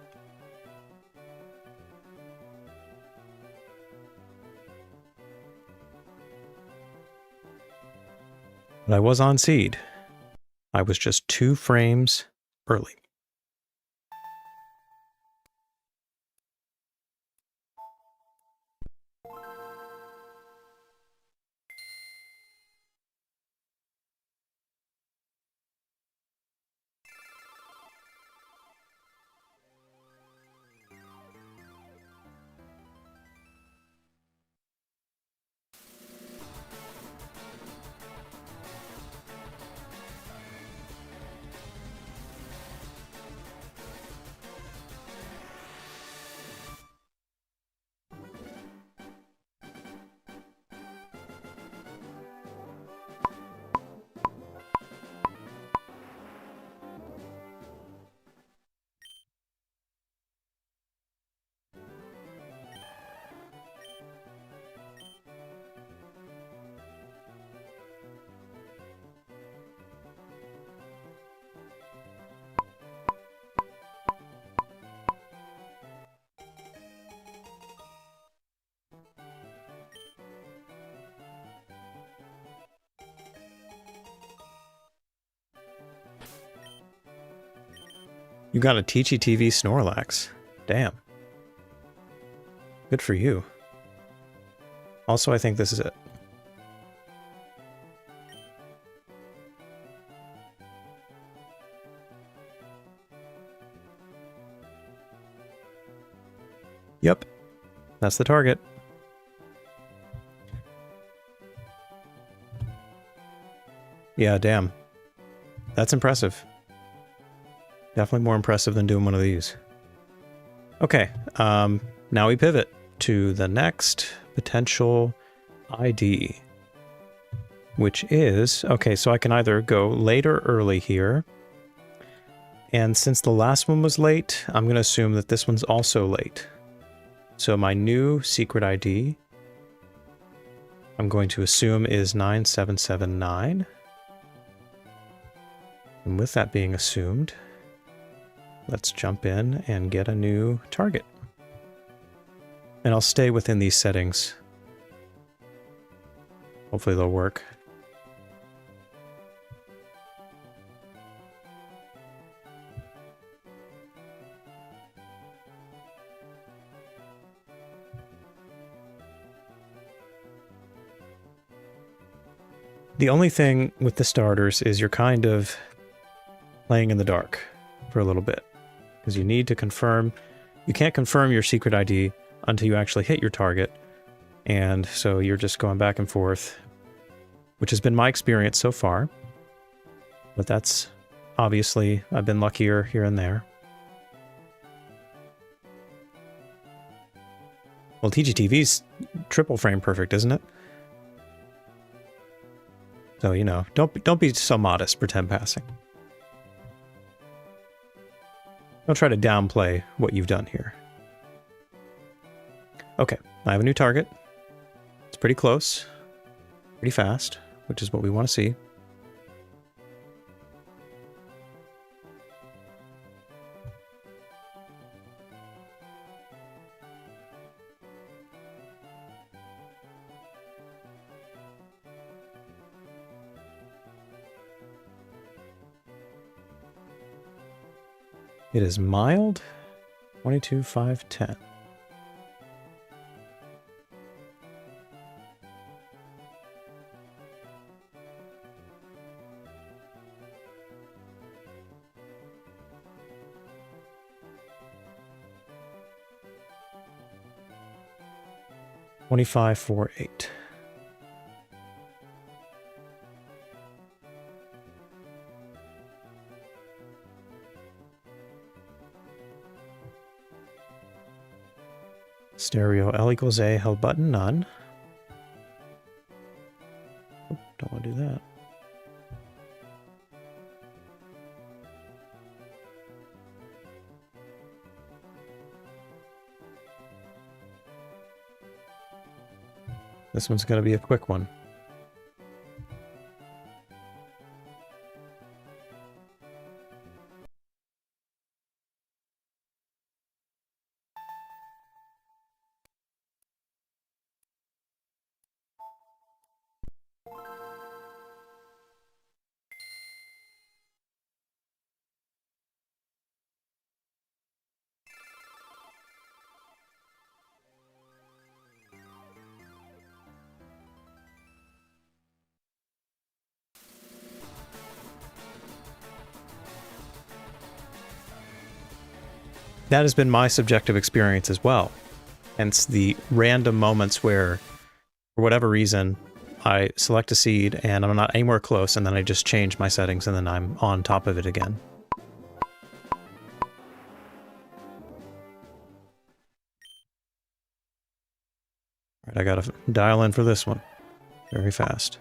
But I was on seed. I was just 2 frames early. You got a Teachy TV Snorlax. Damn. Good for you. Also, I think this is it. Yep. That's the target. Yeah, damn. That's impressive. Definitely more impressive than doing one of these. Okay, now we pivot to the next potential ID, which is, okay, so I can either go late or early here. And since the last one was late, I'm going to assume that this one's also late. So my new secret ID, I'm going to assume is 9779. And with that being assumed, let's jump in and get a new target. And I'll stay within these settings. Hopefully they'll work. The only thing with the starters is you're kind of playing in the dark for a little bit, because you need to confirm. You can't confirm your secret ID until you actually hit your target, and so you're just going back and forth, which has been my experience so far. But that's obviously, I've been luckier here and there. Well, TGTV's triple frame perfect, isn't it? So, you know, don't be so modest, pretend passing. Don't try to downplay what you've done here. Okay, I have a new target. It's pretty close, pretty fast, which is what we want to see. It is mild, 22, 5, 10. $25, 4, 8. Stereo L equals A, held button, none. Oh, don't want to do that. This one's going to be a quick one. That has been my subjective experience as well. Hence the random moments where, for whatever reason, I select a seed and I'm not anywhere close, and then I just change my settings and then I'm on top of it again. All right, I gotta dial in for this one very fast.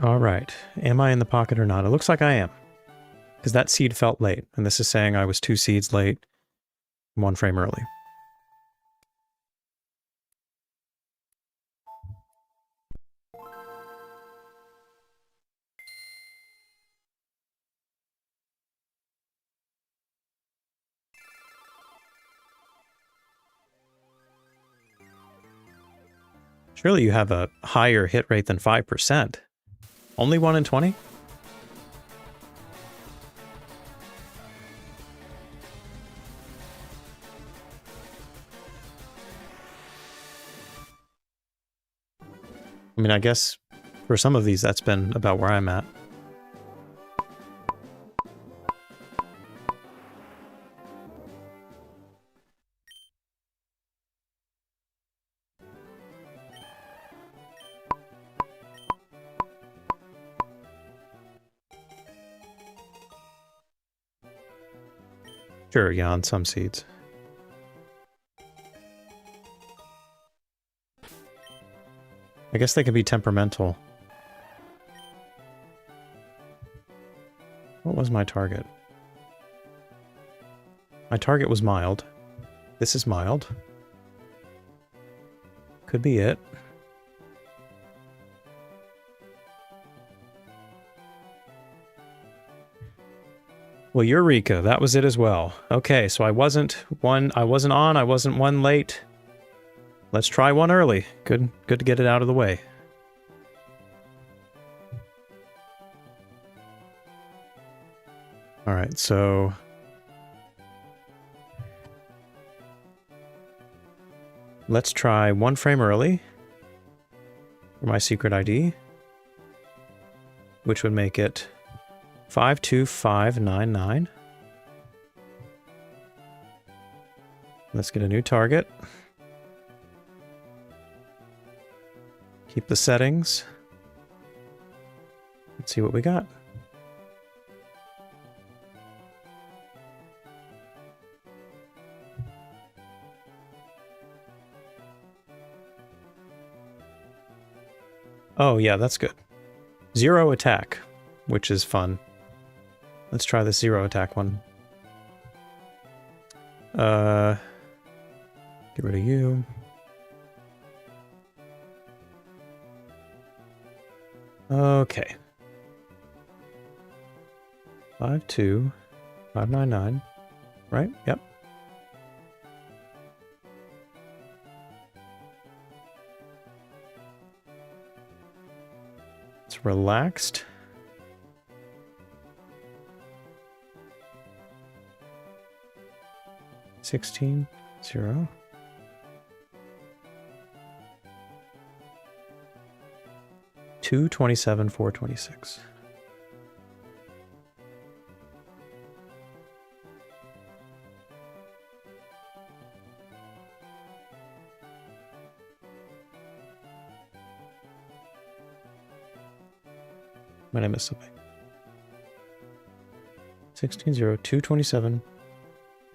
All right. Am I in the pocket or not? It looks like I am. Because that seed felt late. And this is saying I was 2 seeds late, 1 frame early. Surely you have a higher hit rate than 5%. Only 1 in 20? I mean, I guess for some of these, that's been about where I'm at. Sure, yeah, on some seeds. I guess they could be temperamental. What was my target? My target was mild. This is mild. Could be it. Well, Eureka, that was it as well. Okay, so I wasn't on, I wasn't 1 late. Let's try 1 early. Good to get it out of the way. All right, so let's try 1 frame early for my secret ID, which would make it 52599. Let's get a new target. Keep the settings. Let's see what we got. Oh yeah, that's good. 0 attack, which is fun. Let's try the 0 attack one. Get rid of you. Okay. 52599. Right? Yep. It's relaxed. $16, 0. $227, $426. Might I miss something? 16, 0, 227,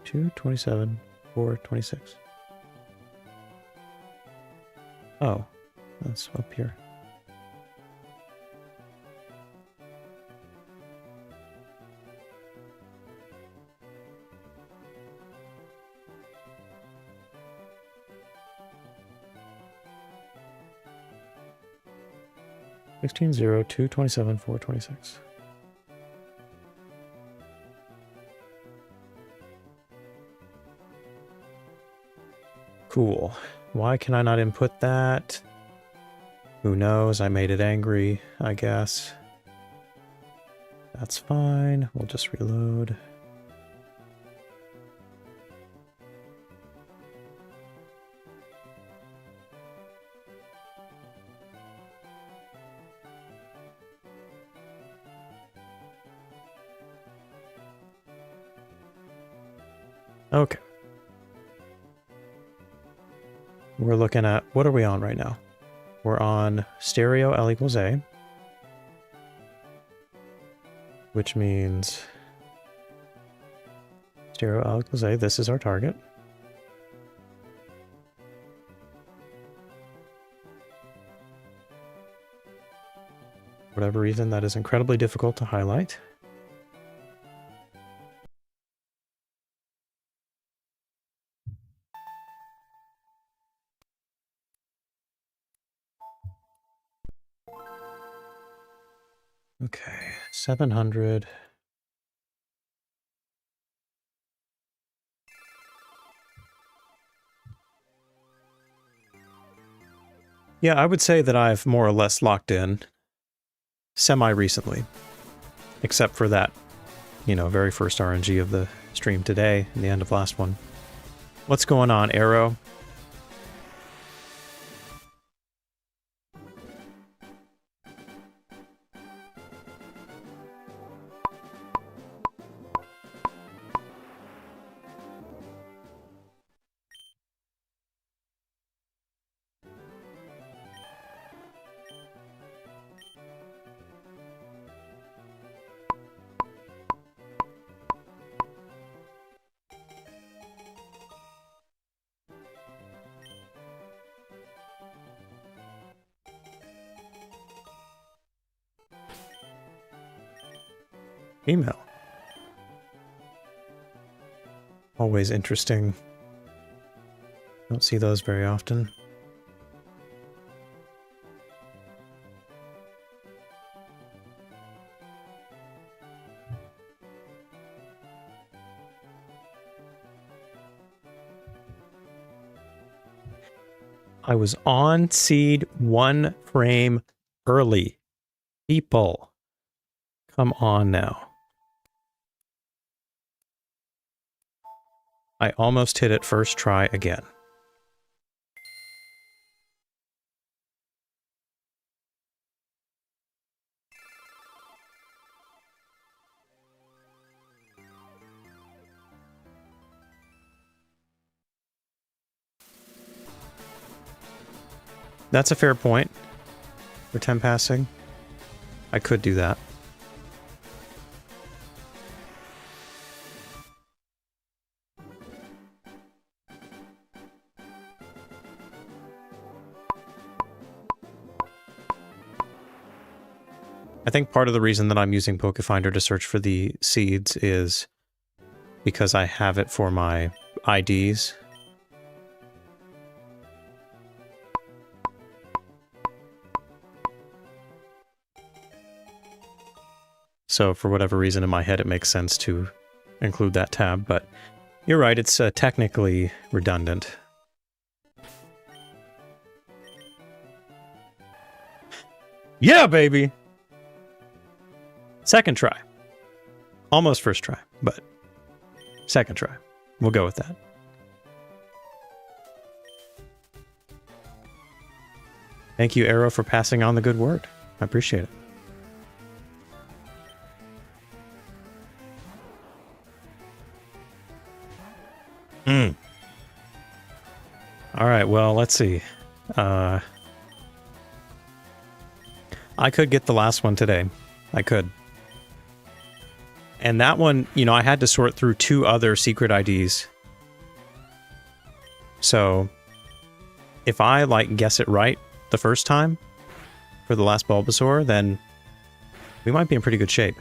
227, 426. Oh, that's up here. $16, 0, 227, 426. Cool. Why can I not input that? Who knows? I made it angry, I guess. That's fine. We'll just reload. Okay. We're looking at, what are we on right now? We're on stereo L equals A, which means stereo L equals A, this is our target. For whatever reason, that is incredibly difficult to highlight. Okay, 700. Yeah, I would say that I've more or less locked in semi-recently, except for that, you know, very first RNG of the stream today and the end of last one. What's going on, Arrow? Email. Always interesting. Don't see those very often. I was on seed 1 frame early. People, come on now. I almost hit it first try again. That's a fair point. For 10 passing, I could do that. I think part of the reason that I'm using Pokefinder to search for the seeds is because I have it for my IDs. So for whatever reason in my head it makes sense to include that tab, but you're right, it's technically redundant. Yeah, baby! Second try. Almost first try, but second try. We'll go with that. Thank you, Arrow, for passing on the good word. I appreciate it. All right, well, let's see. I could get the last one today. I could. And that one, you know, I had to sort through 2 other secret IDs. So, if I, like, guess it right the first time for the last Bulbasaur, then we might be in pretty good shape.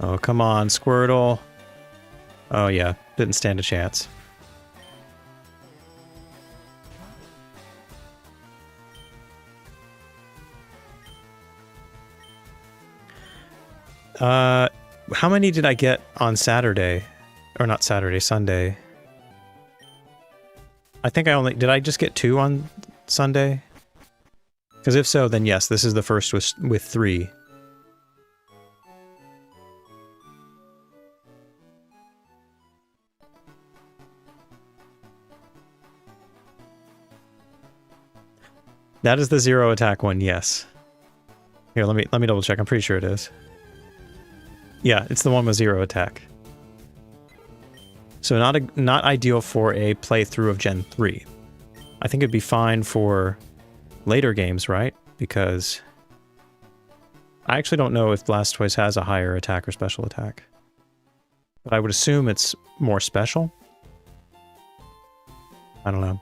Oh, come on, Squirtle. Oh, yeah. Didn't stand a chance. How many did I get on Saturday? Or not Saturday, Sunday. I think I only... Did I just get 2 on Sunday? Because if so, then yes, this is the first with 3. That is the 0 attack one, yes. Here, let me double check. I'm pretty sure it is. Yeah, it's the one with 0 attack. So not ideal for a playthrough of Gen 3. I think it'd be fine for later games, right? Because I actually don't know if Blastoise has a higher attack or special attack. But I would assume it's more special. I don't know.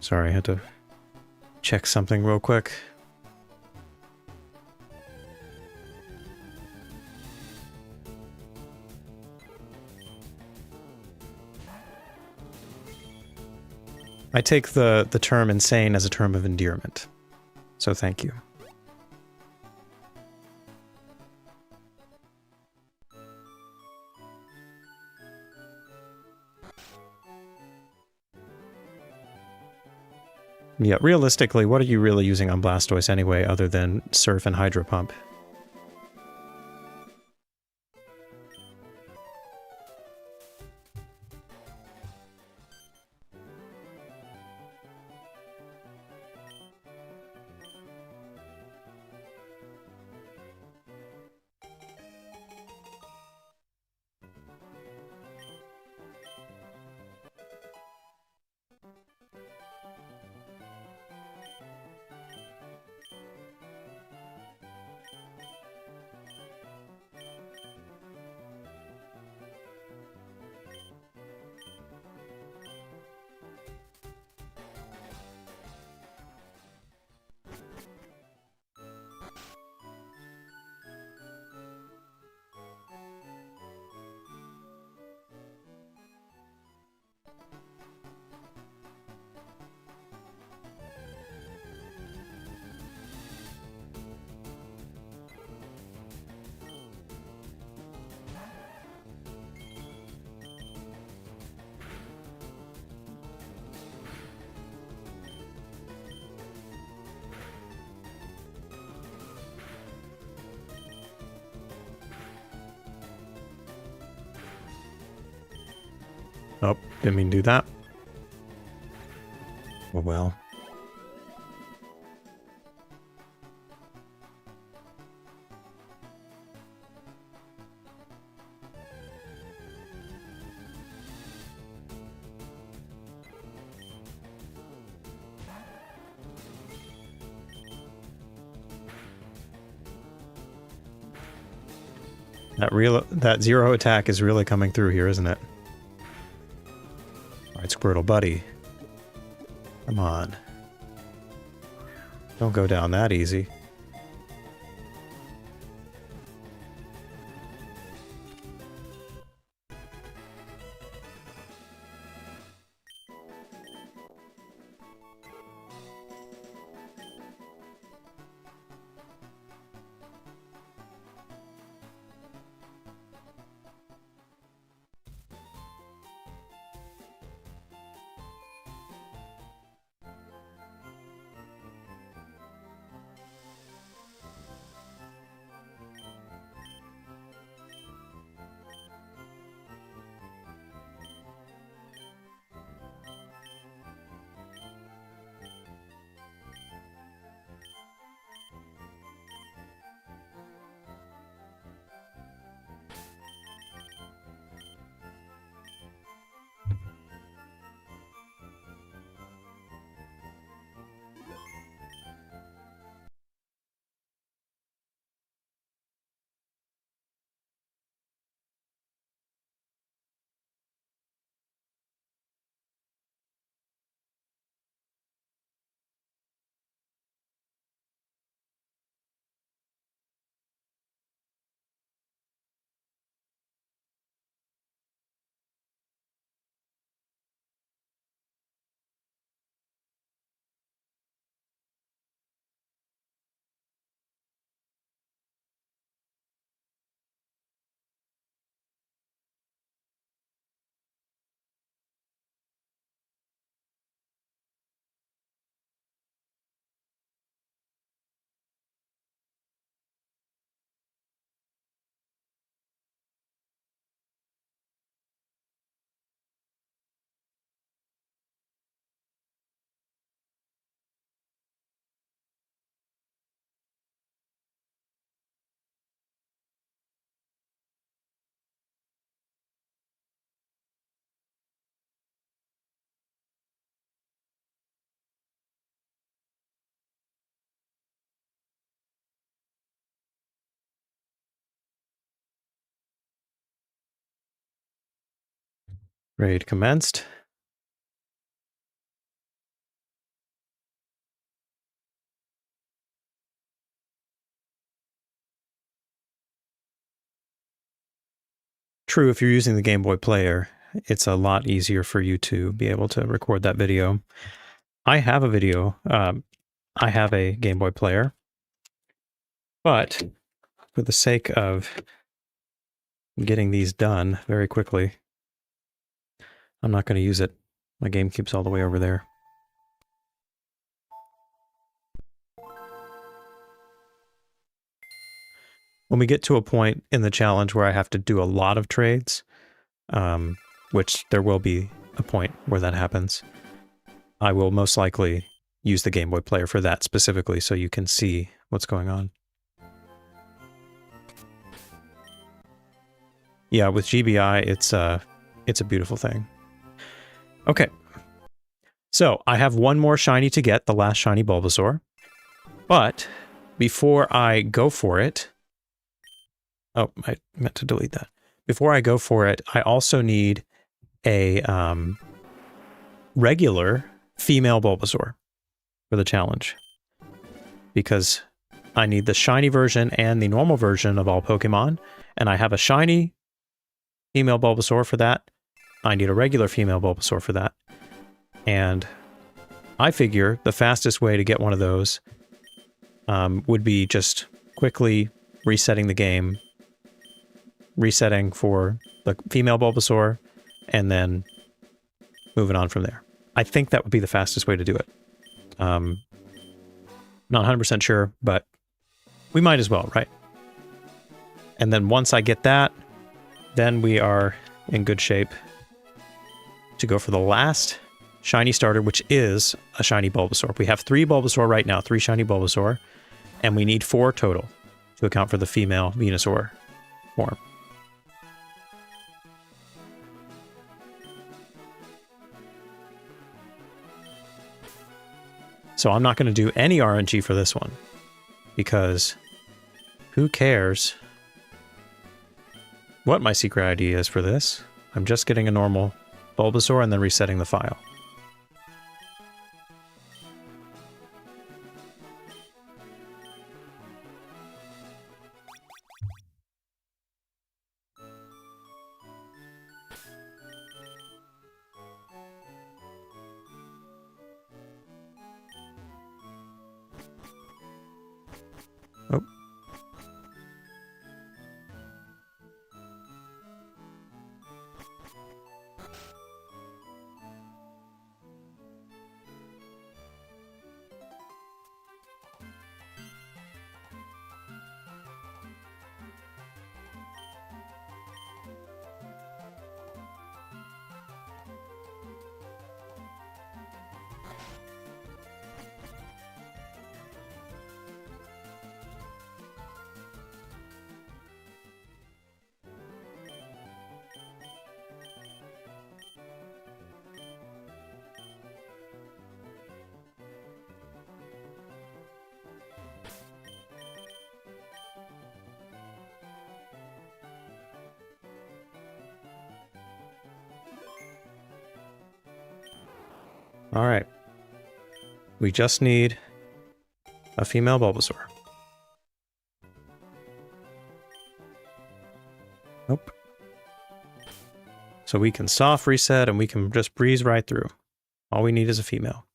Sorry, I had to check something real quick. I take the term insane as a term of endearment, so thank you. Yeah, realistically, what are you really using on Blastoise anyway, other than Surf and Hydro Pump? Oh, didn't mean to do that. Oh well. That zero attack is really coming through here, isn't it? Alright, Squirtle buddy. Come on. Don't go down that easy. Raid commenced. True, if you're using the Game Boy player, it's a lot easier for you to be able to record that video. I have a video. I have a Game Boy player, but for the sake of getting these done very quickly, I'm not going to use it. My game keeps all the way over there. When we get to a point in the challenge where I have to do a lot of trades, which there will be a point where that happens, I will most likely use the Game Boy player for that specifically so you can see what's going on. Yeah, with GBI, it's a beautiful thing. Okay. So, I have one more shiny to get, the last shiny Bulbasaur. But, before I go for it... Oh, I meant to delete that. Before I go for it, I also need a regular female Bulbasaur for the challenge. Because I need the shiny version and the normal version of all Pokemon, and I have a shiny female Bulbasaur for that. I need a regular female Bulbasaur for that. And I figure the fastest way to get one of those would be just quickly resetting the game, resetting for the female Bulbasaur, and then moving on from there. I think that would be the fastest way to do it. Not 100% sure, but we might as well, right? And then once I get that, then we are in good shape to go for the last shiny starter, which is a shiny Bulbasaur. We have 3 Bulbasaur right now, 3 shiny Bulbasaur, and we need 4 total to account for the female Venusaur form. So I'm not going to do any RNG for this one, because who cares what my secret ID is for this? I'm just getting a normal Bulbasaur and then resetting the file. Oh. All right. We just need a female Bulbasaur. Nope. So we can soft reset and we can just breeze right through. All we need is a female.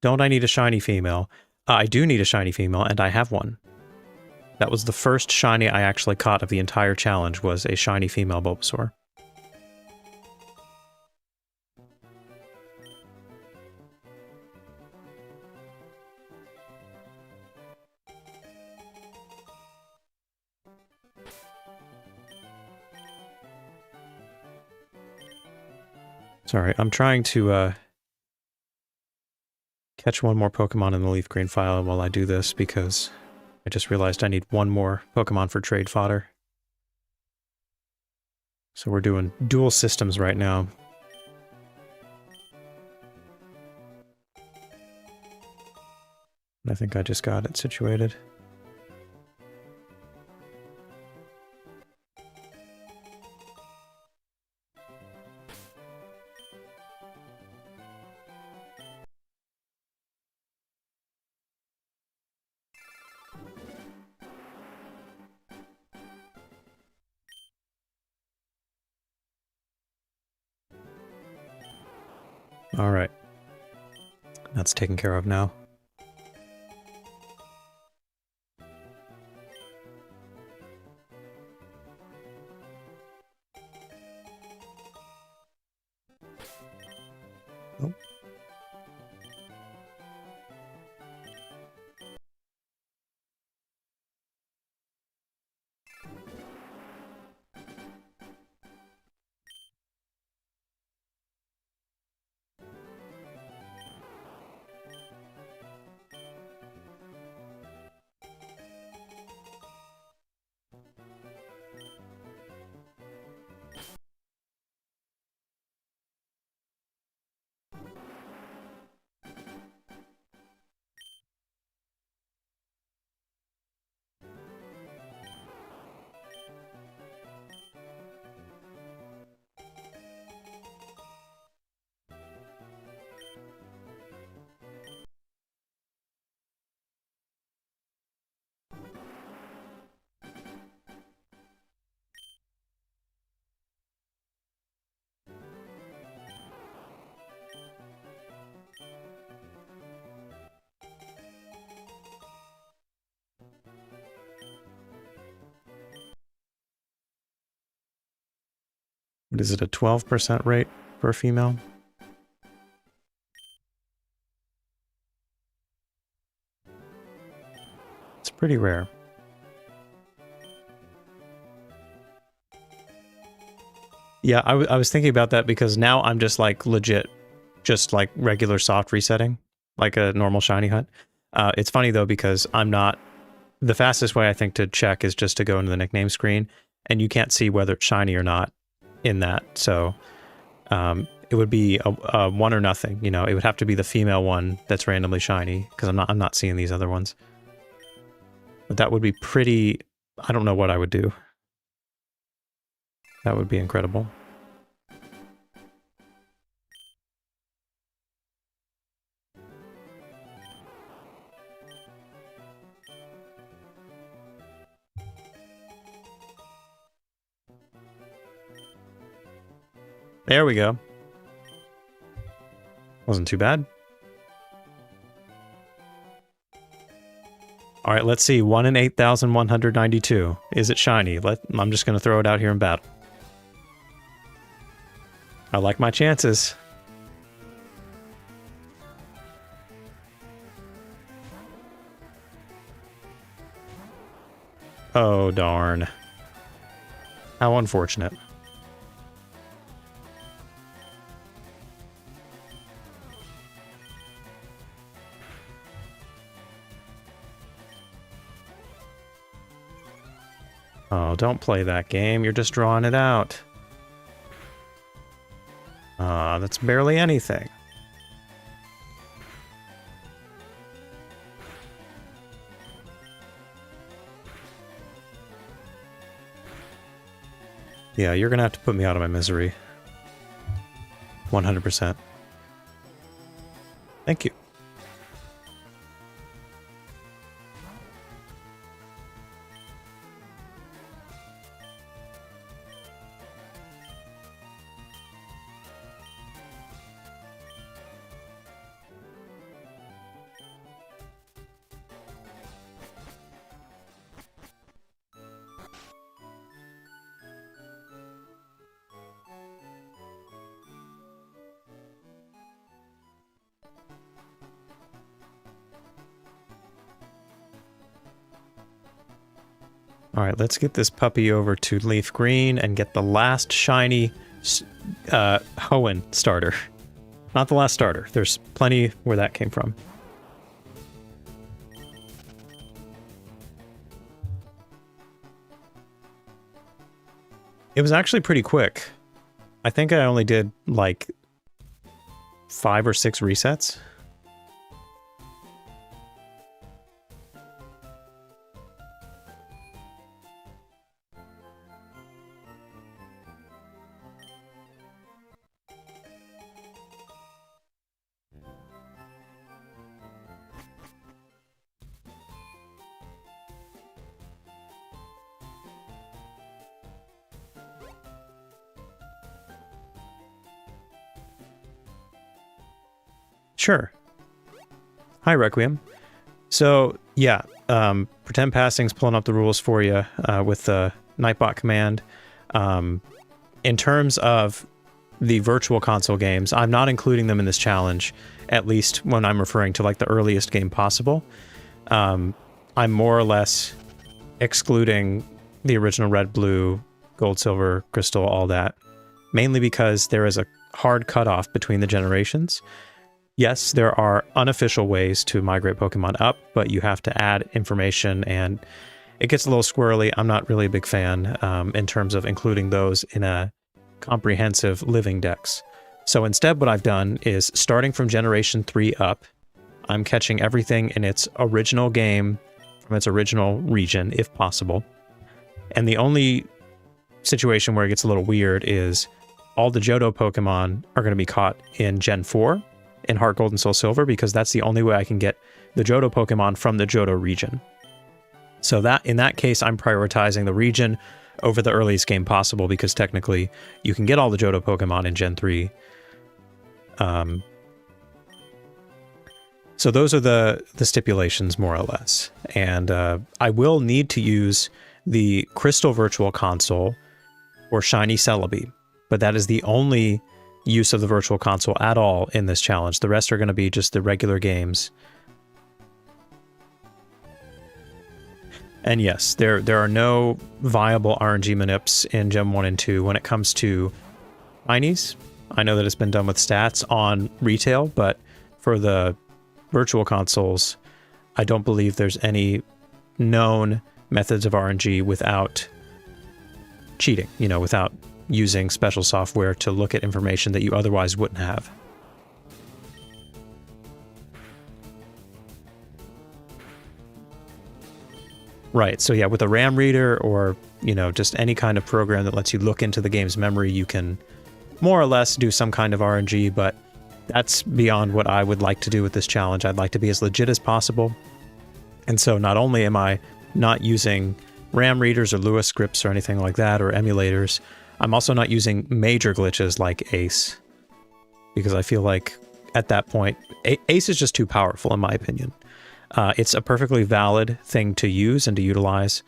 Don't I need a shiny female? I do need a shiny female, and I have one. That was the first shiny I actually caught of the entire challenge, was a shiny female Bulbasaur. Sorry, I'm trying to catch one more Pokemon in the leaf green file while I do this, because I just realized I need one more Pokemon for trade fodder. So we're doing dual systems right now. I think I just got it situated. All right. That's taken care of now. Oh. What is it, a 12% rate for a female? It's pretty rare. Yeah, I was thinking about that because now I'm just like legit, just like regular soft resetting, like a normal shiny hunt. It's funny though because I'm not, the fastest way I think to check is just to go into the nickname screen and you can't see whether it's shiny or not in that. So it would be a one or nothing, you know, it would have to be the female one that's randomly shiny because I'm not seeing these other ones. But that would be pretty, I don't know what I would do. That would be incredible. There we go. Wasn't too bad. All right, let's see. 1 in 8,192. Is it shiny? I'm just going to throw it out here in battle. I like my chances. Oh, darn. How unfortunate. Oh, don't play that game. You're just drawing it out. That's barely anything. Yeah, you're gonna have to put me out of my misery. 100%. Thank you. Alright, let's get this puppy over to Leaf Green and get the last shiny Hoenn starter. Not the last starter. There's plenty where that came from. It was actually pretty quick. I think I only did like 5 or 6 resets. Sure. Hi, Requiem. So, yeah, Pretend Passing's pulling up the rules for you with the Nightbot command. In terms of the virtual console games, I'm not including them in this challenge, at least when I'm referring to like the earliest game possible. I'm more or less excluding the original red, blue, gold, silver, crystal, all that, mainly because there is a hard cutoff between the generations. Yes, there are unofficial ways to migrate Pokemon up, but you have to add information and it gets a little squirrely. I'm not really a big fan in terms of including those in a comprehensive living dex. So instead what I've done is starting from Generation 3 up, I'm catching everything in its original game from its original region, if possible. And the only situation where it gets a little weird is all the Johto Pokemon are going to be caught in Gen 4 in Heart Gold and Soul Silver, because that's the only way I can get the Johto Pokemon from the Johto region. So that in that case, I'm prioritizing the region over the earliest game possible, because technically you can get all the Johto Pokemon in Gen 3. So those are the stipulations, more or less. And I will need to use the Crystal Virtual Console or Shiny Celebi, but that is the only use of the Virtual Console at all in this challenge. The rest are going to be just the regular games. And yes, there are no viable RNG manips in Gen 1 and 2 when it comes to Shinies. I know that it's been done with stats on retail, but for the Virtual Consoles, I don't believe there's any known methods of RNG without cheating, you know, without using special software to look at information that you otherwise wouldn't have. Right, so yeah, with a RAM reader or, you know, just any kind of program that lets you look into the game's memory, you can more or less do some kind of RNG, but that's beyond what I would like to do with this challenge. I'd like to be as legit as possible. And so not only am I not using RAM readers or Lua scripts or anything like that, or emulators, I'm also not using major glitches like Ace, because I feel like at that point, Ace is just too powerful in my opinion. It's a perfectly valid thing to use and to utilize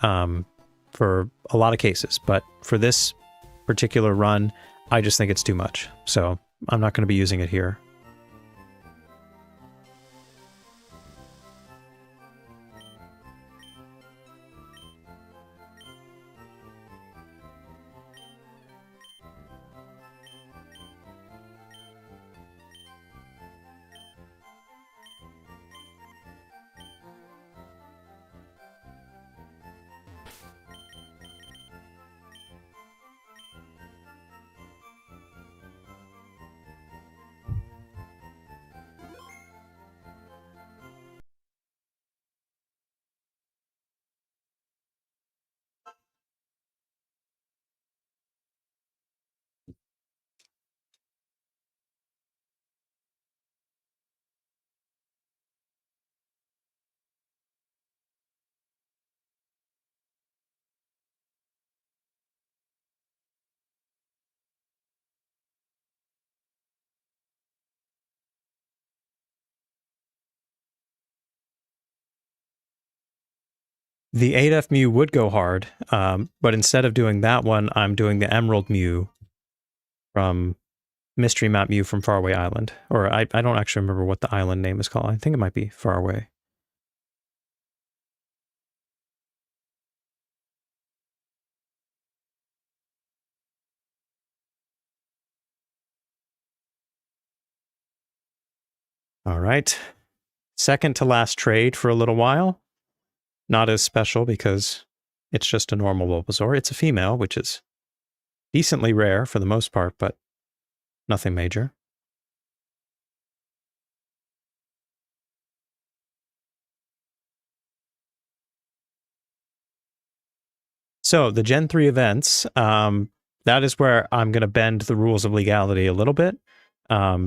for a lot of cases, but for this particular run, I just think it's too much. So I'm not going to be using it here. The 8F Mew would go hard, but instead of doing that one, I'm doing the Emerald Mew from Mystery Map Mew from Faraway Island. Or I don't actually remember what the island name is called. I think it might be Faraway. All right. Second to last trade for a little while. Not as special because it's just a normal Bulbasaur. It's a female, which is decently rare for the most part, but nothing major. So the Gen 3 events, that is where I'm going to bend the rules of legality a little bit. I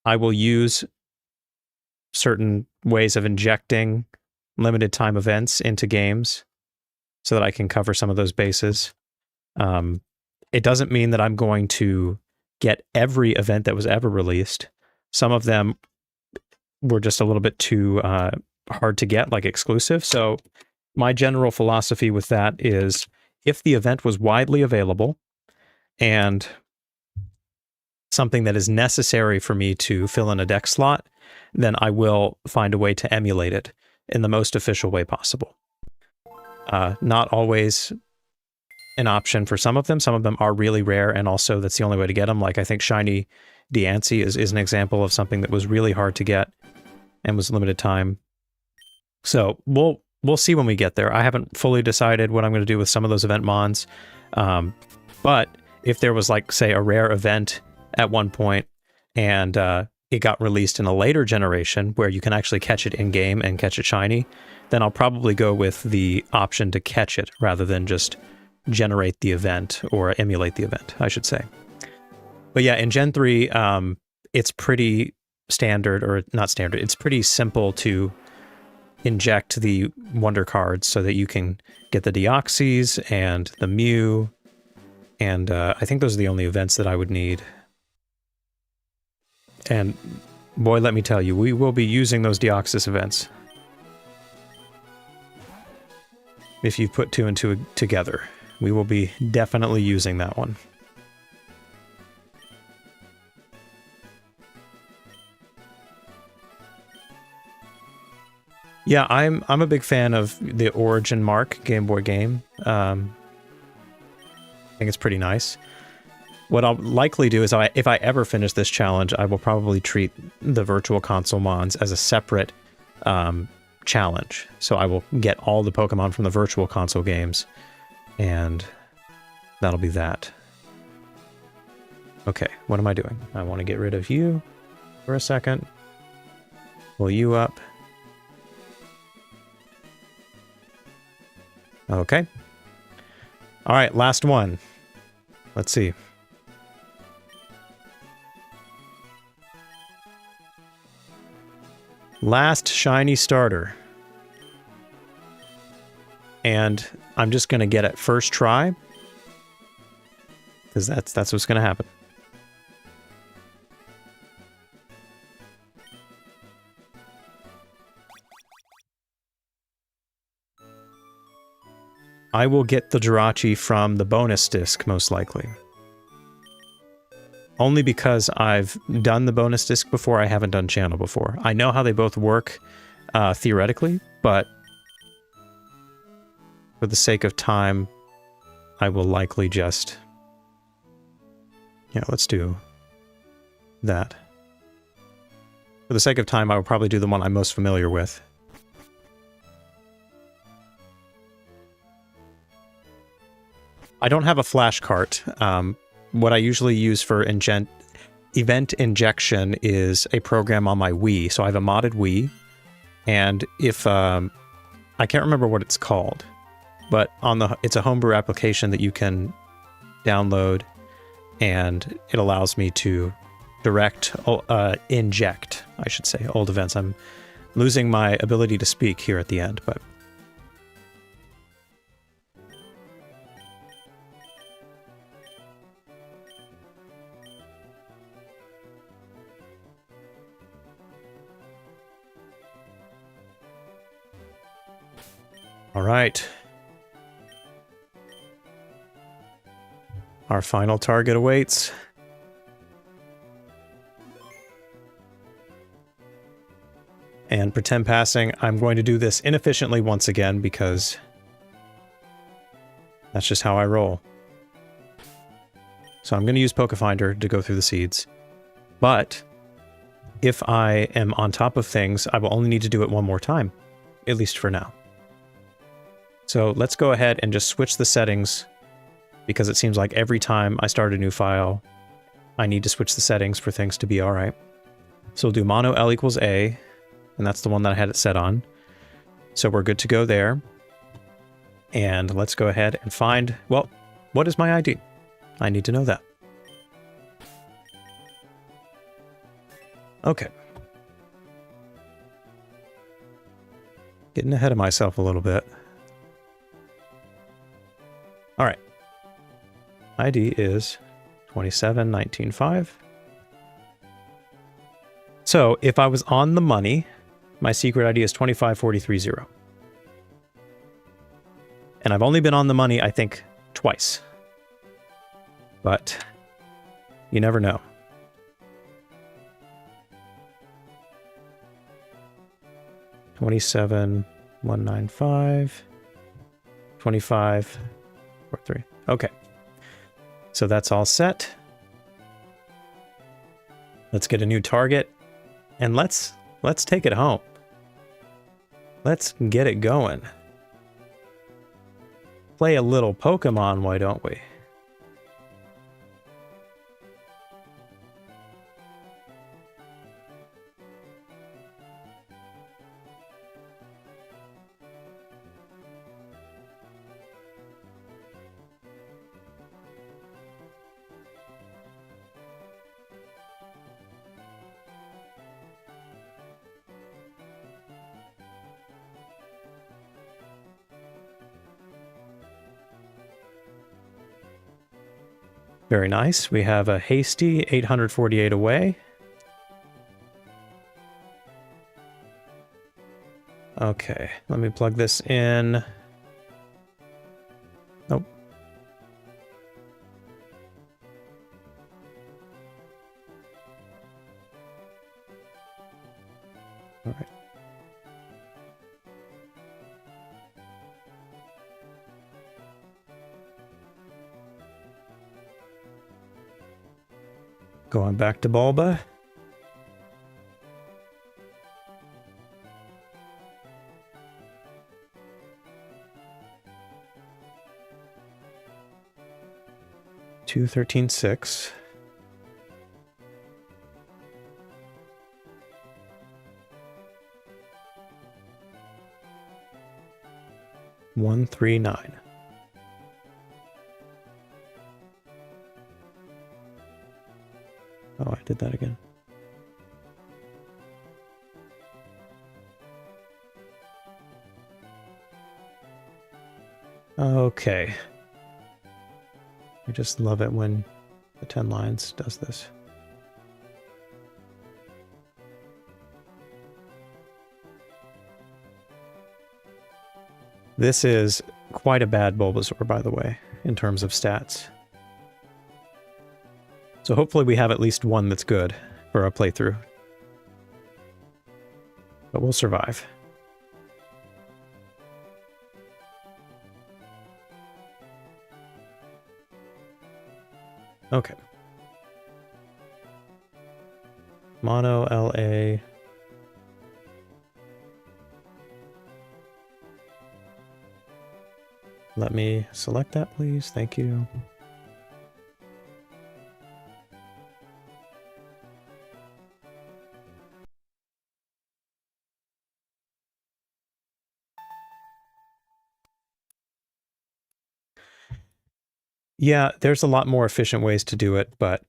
will use certain ways of injecting limited time events into games so that I can cover some of those bases. It doesn't mean that I'm going to get every event that was ever released, Some of them were just a little bit too hard to get, like exclusive. So my general philosophy with that is if the event was widely available and something that is necessary for me to fill in a deck slot, then I will find a way to emulate it in the most official way possible. Not always an option for some of them. Some of them are really rare, and also that's the only way to get them. Like I think Shiny Diancie is an example of something that was really hard to get and was limited time. So we'll see when we get there. I haven't fully decided what I'm going to do with some of those event mons. But if there was, like, say, a rare event at one point and it got released in a later generation where you can actually catch it in-game and catch it shiny, then I'll probably go with the option to catch it rather than just generate the event, or emulate the event, I should say. But yeah, in Gen 3, it's pretty standard, or not standard, it's pretty simple to inject the wonder cards so that you can get the Deoxys and the Mew, and I think those are the only events that I would need. And boy, let me tell you, we will be using those Deoxys events. If you put 2 and 2 together, we will be definitely using that one. Yeah, I'm a big fan of the Origin Mark Game Boy game. I think it's pretty nice. What I'll likely do is, if I ever finish this challenge, I will probably treat the Virtual Console mons as a separate challenge. So I will get all the Pokemon from the Virtual Console games, and that'll be that. Okay, what am I doing? I want to get rid of you for a second. Pull you up. Okay. All right, last one. Let's see. Last shiny starter. And I'm just going to get it first try, because that's what's going to happen. I will get the Jirachi from the bonus disc, most likely. Only because I've done the bonus disc before, I haven't done channel before. I know how they both work, theoretically, but for the sake of time, I will likely just... Yeah, let's do that. For the sake of time, I will probably do the one I'm most familiar with. I don't have a flash cart. What I usually use for event injection is a program on my Wii. So I have a modded Wii, and if I can't remember what it's called, but it's a homebrew application that you can download, and it allows me to inject, I should say, old events. I'm losing my ability to speak here at the end, but... All right. Our final target awaits. And pretend passing, I'm going to do this inefficiently once again because that's just how I roll. So I'm going to use Pokefinder to go through the seeds. But if I am on top of things, I will only need to do it one more time, at least for now. So let's go ahead and just switch the settings, because it seems like every time I start a new file, I need to switch the settings for things to be all right. So we'll do mono L equals A, and that's the one that I had it set on. So we're good to go there. And let's go ahead and find, well, what is my ID? I need to know that. Okay. Getting ahead of myself a little bit. All right. ID is 27195. So if I was on the money, my secret ID is 25430. And I've only been on the money, I think, twice. But you never know. $27,195, 2543. Okay. So that's all set. Let's get a new target and let's take it home. Let's get it going. Play a little Pokemon, why don't we? Very nice. We have a hasty 848 away. Okay, let me plug this in. Nope. All right. Going back to Bulba. $213,600. $139. Oh, I did that again. Okay. I just love it when the 10 lines does this. This is quite a bad Bulbasaur, by the way, in terms of stats. So hopefully we have at least one that's good for our playthrough. But we'll survive. Okay. Mono LA. Let me select that, please. Thank you. Yeah, there's a lot more efficient ways to do it, but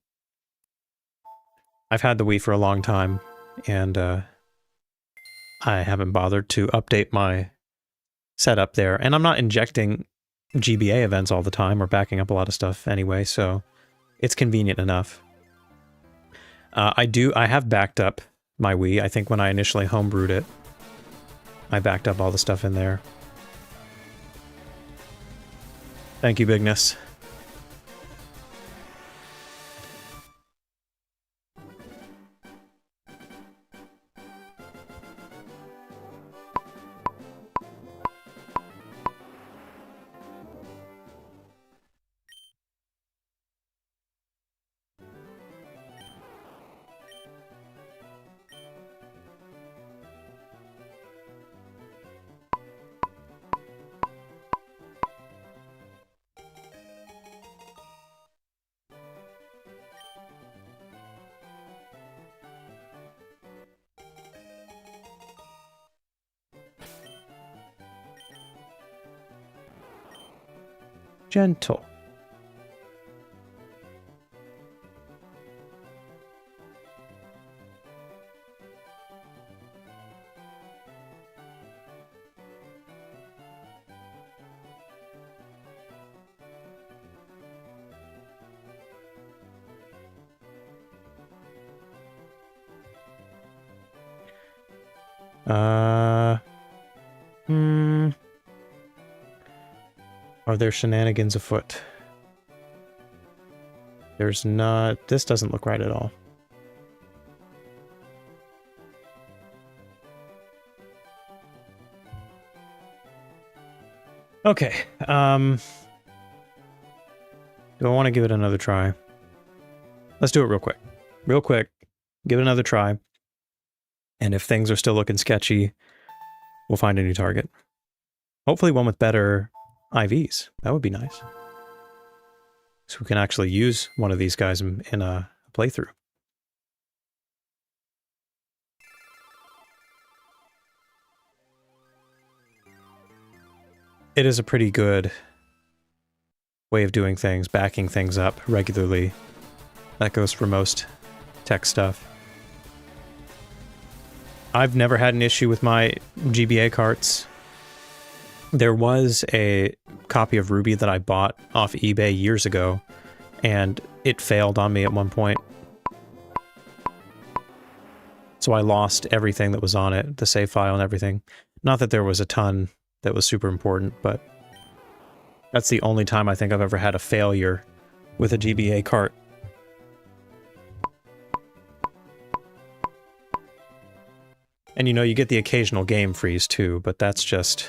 I've had the Wii for a long time, and I haven't bothered to update my setup there. And I'm not injecting GBA events all the time or backing up a lot of stuff anyway, so it's convenient enough. I have backed up my Wii. I think when I initially homebrewed it, I backed up all the stuff in there. Thank you, Bigness. Gentle. Are there shenanigans afoot? There's not... This doesn't look right at all. Okay, do I want to give it another try? Let's do it real quick. Real quick, give it another try. And if things are still looking sketchy, we'll find a new target. Hopefully one with better IVs. That would be nice. So we can actually use one of these guys in a playthrough. It is a pretty good way of doing things, backing things up regularly. That goes for most tech stuff. I've never had an issue with my GBA carts. There was a copy of Ruby that I bought off eBay years ago, and it failed on me at one point. So I lost everything that was on it, the save file and everything. Not that there was a ton that was super important, but that's the only time I think I've ever had a failure with a GBA cart. And you know, you get the occasional game freeze too, but that's just,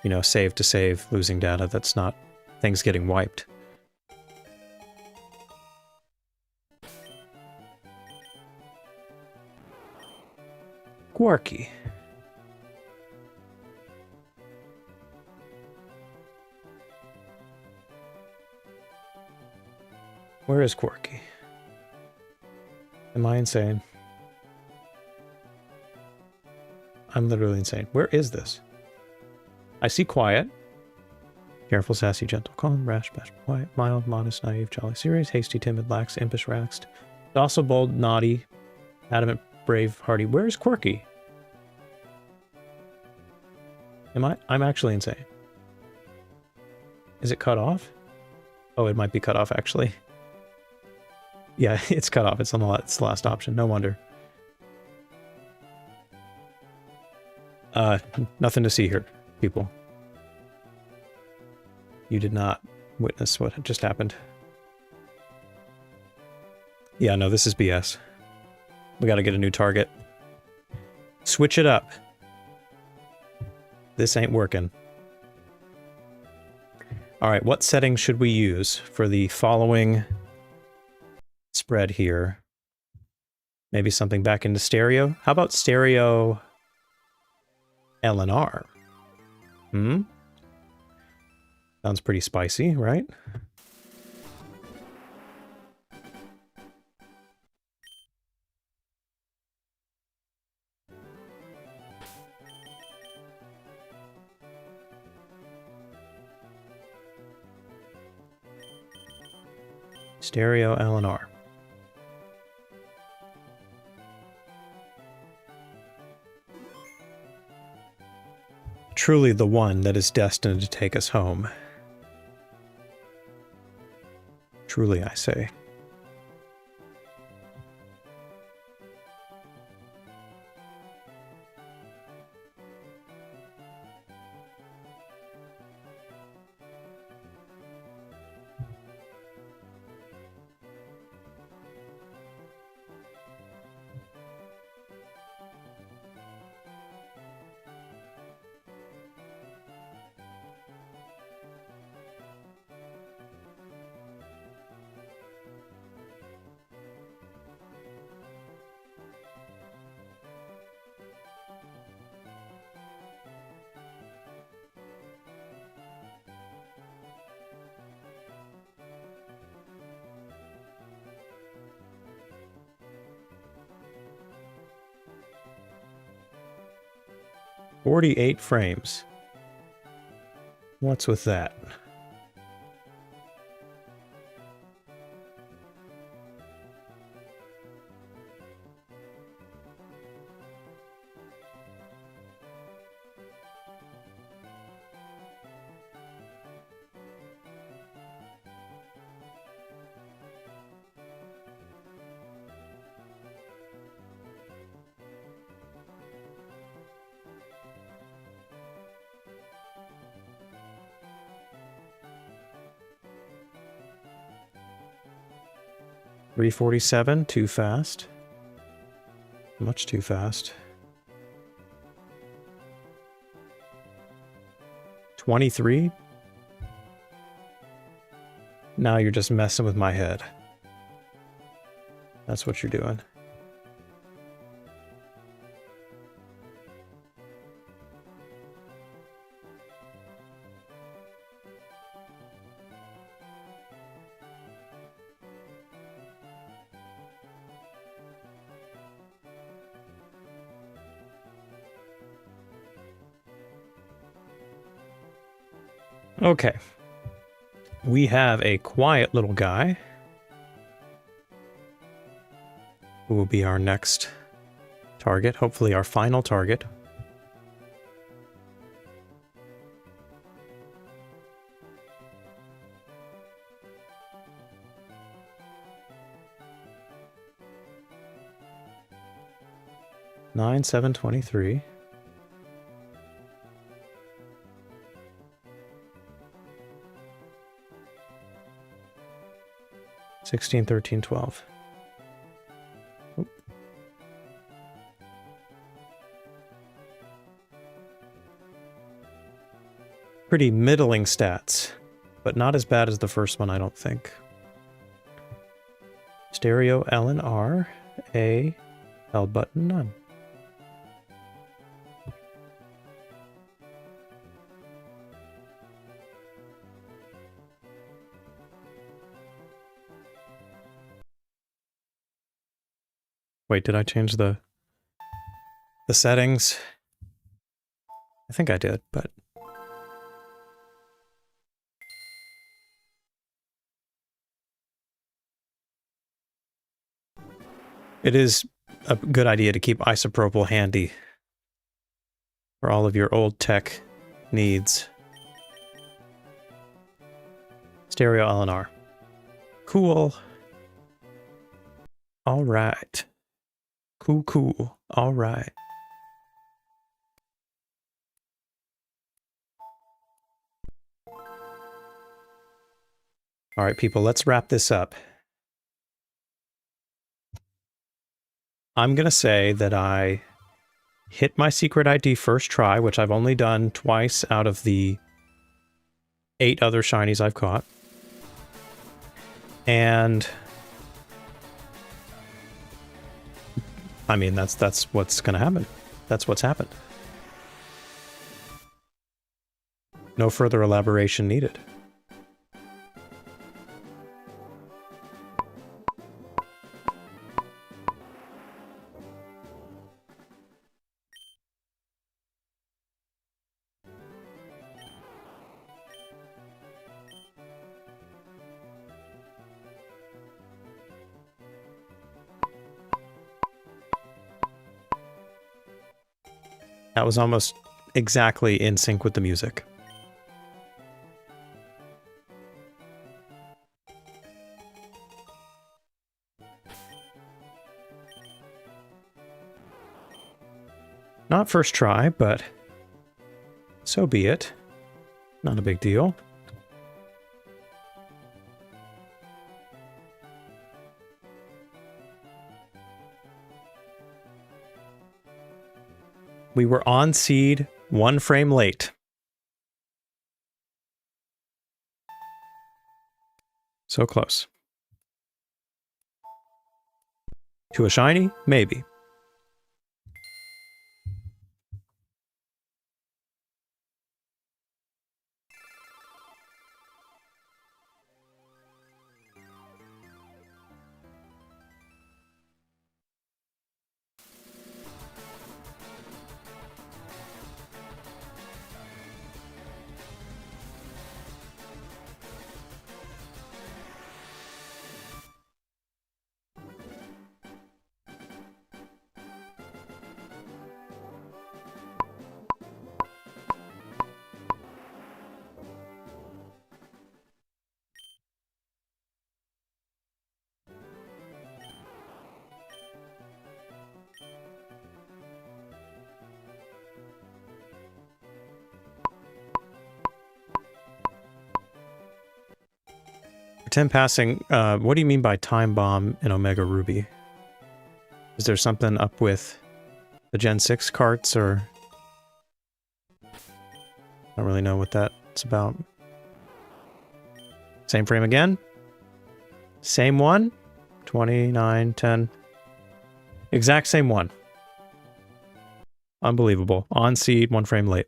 you know, save to save, losing data. That's not things getting wiped. Quarky. Where is Quarky? Am I insane? I'm literally insane. Where is this? I see quiet. Careful, sassy, gentle, calm, rash, bashful, quiet, mild, modest, naive, jolly, serious, hasty, timid, lax, impish, raxed, docile, bold, naughty, adamant, brave, hardy. Where's Quirky? I'm actually insane. Is it cut off? Oh, it might be cut off, actually. Yeah, it's cut off. It's on it's the last option. No wonder. Nothing to see here, people. You did not witness what had just happened. Yeah, no, this is BS. We gotta get a new target. Switch it up. This ain't working. Alright, what settings should we use for the following spread here? Maybe something back into stereo? How about stereo L and R? Sounds pretty spicy, right? Stereo L and R. Truly the one that is destined to take us home. Truly, I say. "48 frames. What's with that? 347, too fast. Much too fast. 23? Now you're just messing with my head. That's what you're doing. Okay. We have a quiet little guy who will be our next target, hopefully our final target. $9,723. 16, 13, 12. Oop. Pretty middling stats, but not as bad as the first one, I don't think. Stereo L and R, A, L button none. Wait, did I change the settings? I think I did, but... It is a good idea to keep isopropyl handy for all of your old tech needs. Stereo L and R. Cool. All right. Cool, cool. All right. All right, people, let's wrap this up. I'm going to say that I hit my secret ID first try, which I've only done twice out of the 8 other shinies I've caught. And... I mean, that's what's going to happen. That's what's happened. No further elaboration needed. That was almost exactly in sync with the music. Not first try, but so be it. Not a big deal. We were on seed 1 frame late. So close. To a shiny? Maybe. Pretend passing, what do you mean by time bomb in Omega Ruby? Is there something up with the Gen 6 carts, or... I don't really know what that's about. Same frame again? Same one? 29, 10. Exact same one. Unbelievable. On seed, 1 frame late.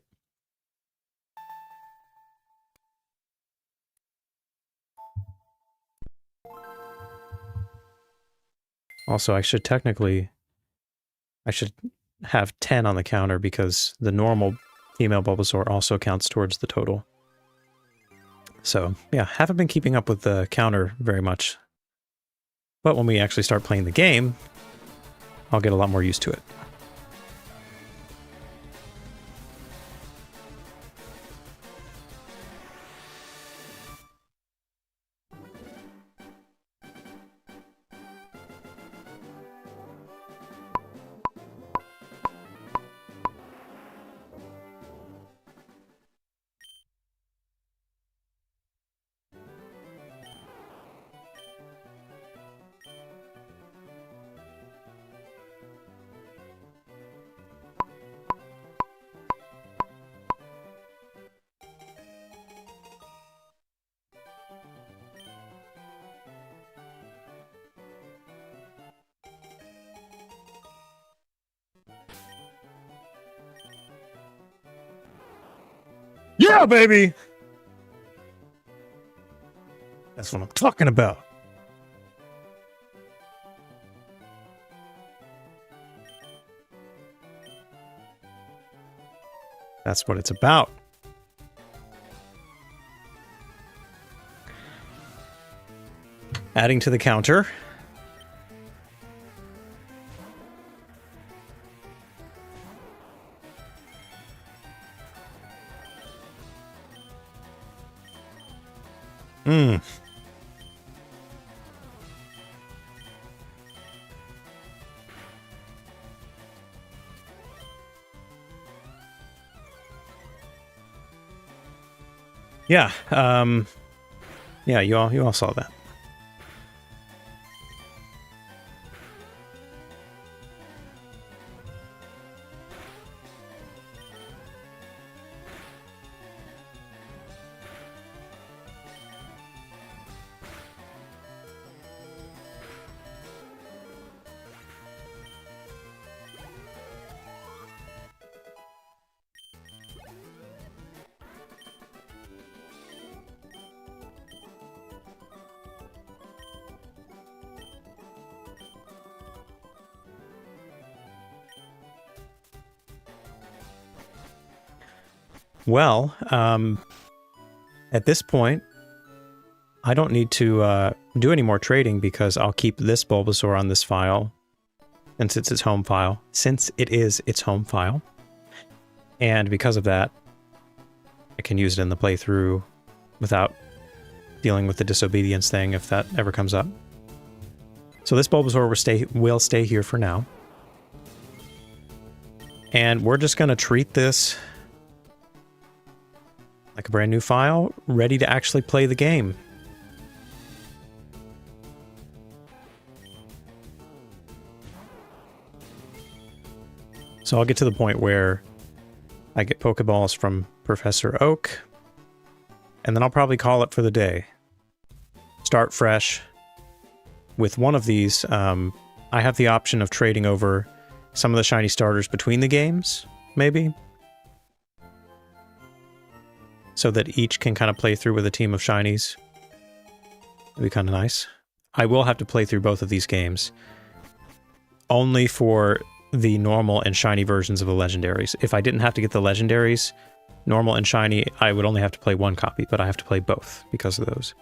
Also, I should have 10 on the counter because the normal female Bulbasaur also counts towards the total. So, yeah, haven't been keeping up with the counter very much. But when we actually start playing the game, I'll get a lot more used to it. Yeah, baby! That's what I'm talking about. That's what it's about. Adding to the counter. Yeah, yeah, you all saw that. Well, at this point, I don't need to do any more trading because I'll keep this Bulbasaur on this file, since it's its home file. And because of that, I can use it in the playthrough without dealing with the disobedience thing if that ever comes up. So this Bulbasaur will stay here for now. And we're just going to treat this like a brand new file, ready to actually play the game. So I'll get to the point where I get Pokeballs from Professor Oak, and then I'll probably call it for the day. Start fresh. With one of these, I have the option of trading over some of the shiny starters between the games, maybe. So that each can kind of play through with a team of shinies. That'd be kind of nice. I will have to play through both of these games. Only for the normal and shiny versions of the legendaries. If I didn't have to get the legendaries, normal and shiny, I would only have to play one copy, but I have to play both because of those.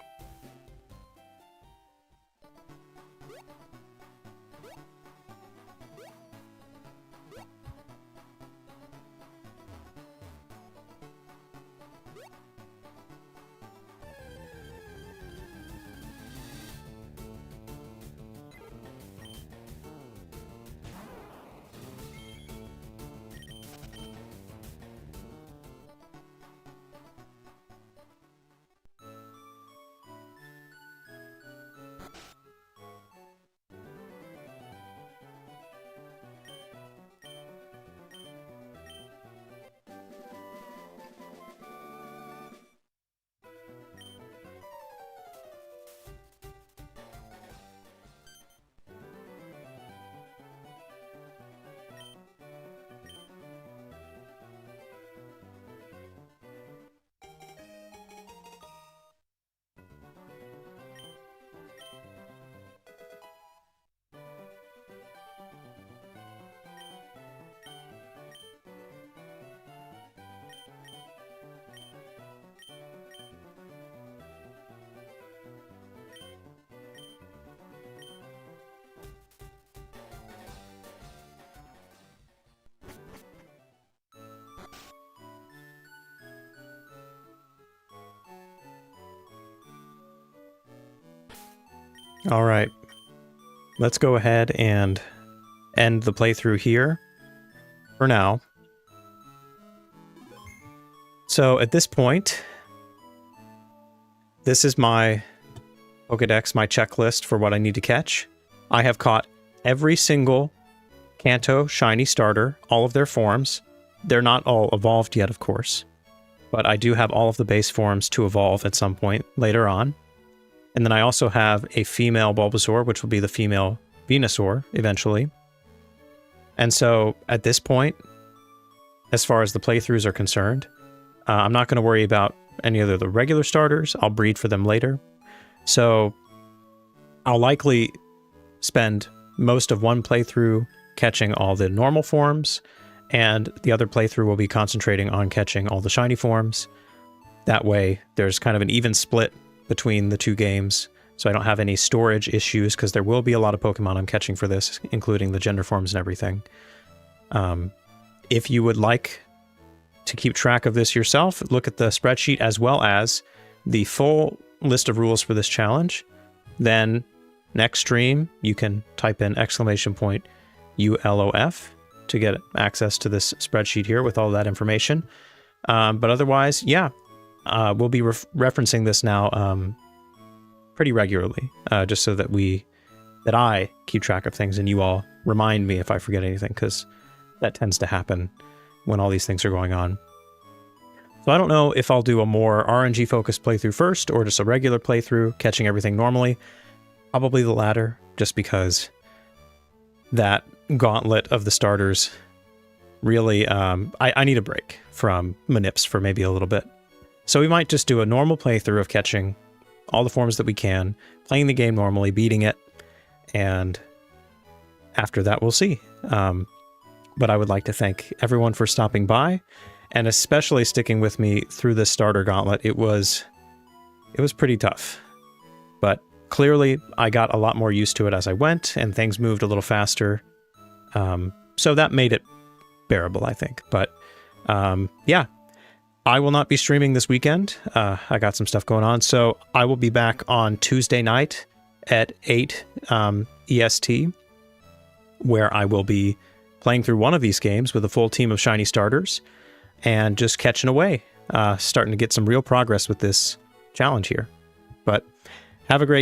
All right, let's go ahead and end the playthrough here for now. So at this point, this is my Pokédex, my checklist for what I need to catch. I have caught every single Kanto shiny starter, all of their forms. They're not all evolved yet, of course, but I do have all of the base forms to evolve at some point later on. And then I also have a female Bulbasaur, which will be the female Venusaur eventually. And so at this point, as far as the playthroughs are concerned, I'm not going to worry about any of the regular starters. I'll breed for them later. So I'll likely spend most of one playthrough catching all the normal forms, and the other playthrough will be concentrating on catching all the shiny forms. That way, there's kind of an even split between the two games, so I don't have any storage issues, because there will be a lot of Pokemon I'm catching for this, including the gender forms and everything. If you would like to keep track of this yourself, look at the spreadsheet as well as the full list of rules for this challenge. Then next stream, you can type in !ULOF to get access to this spreadsheet here with all that information. But otherwise, yeah, we'll be referencing this now pretty regularly, just so that I keep track of things and you all remind me if I forget anything, because that tends to happen when all these things are going on. So I don't know if I'll do a more RNG-focused playthrough first, or just a regular playthrough, catching everything normally. Probably the latter, just because that gauntlet of the starters really, I need a break from Manips for maybe a little bit. So we might just do a normal playthrough of catching all the forms that we can, playing the game normally, beating it, and after that we'll see. But I would like to thank everyone for stopping by, and especially sticking with me through this starter gauntlet. It was pretty tough, but clearly I got a lot more used to it as I went, and things moved a little faster. So that made it bearable, I think. But yeah, I will not be streaming this weekend. I got some stuff going on, so I will be back on Tuesday night at 8 EST, where I will be playing through one of these games with a full team of shiny starters and just catching away, starting to get some real progress with this challenge here. But have a great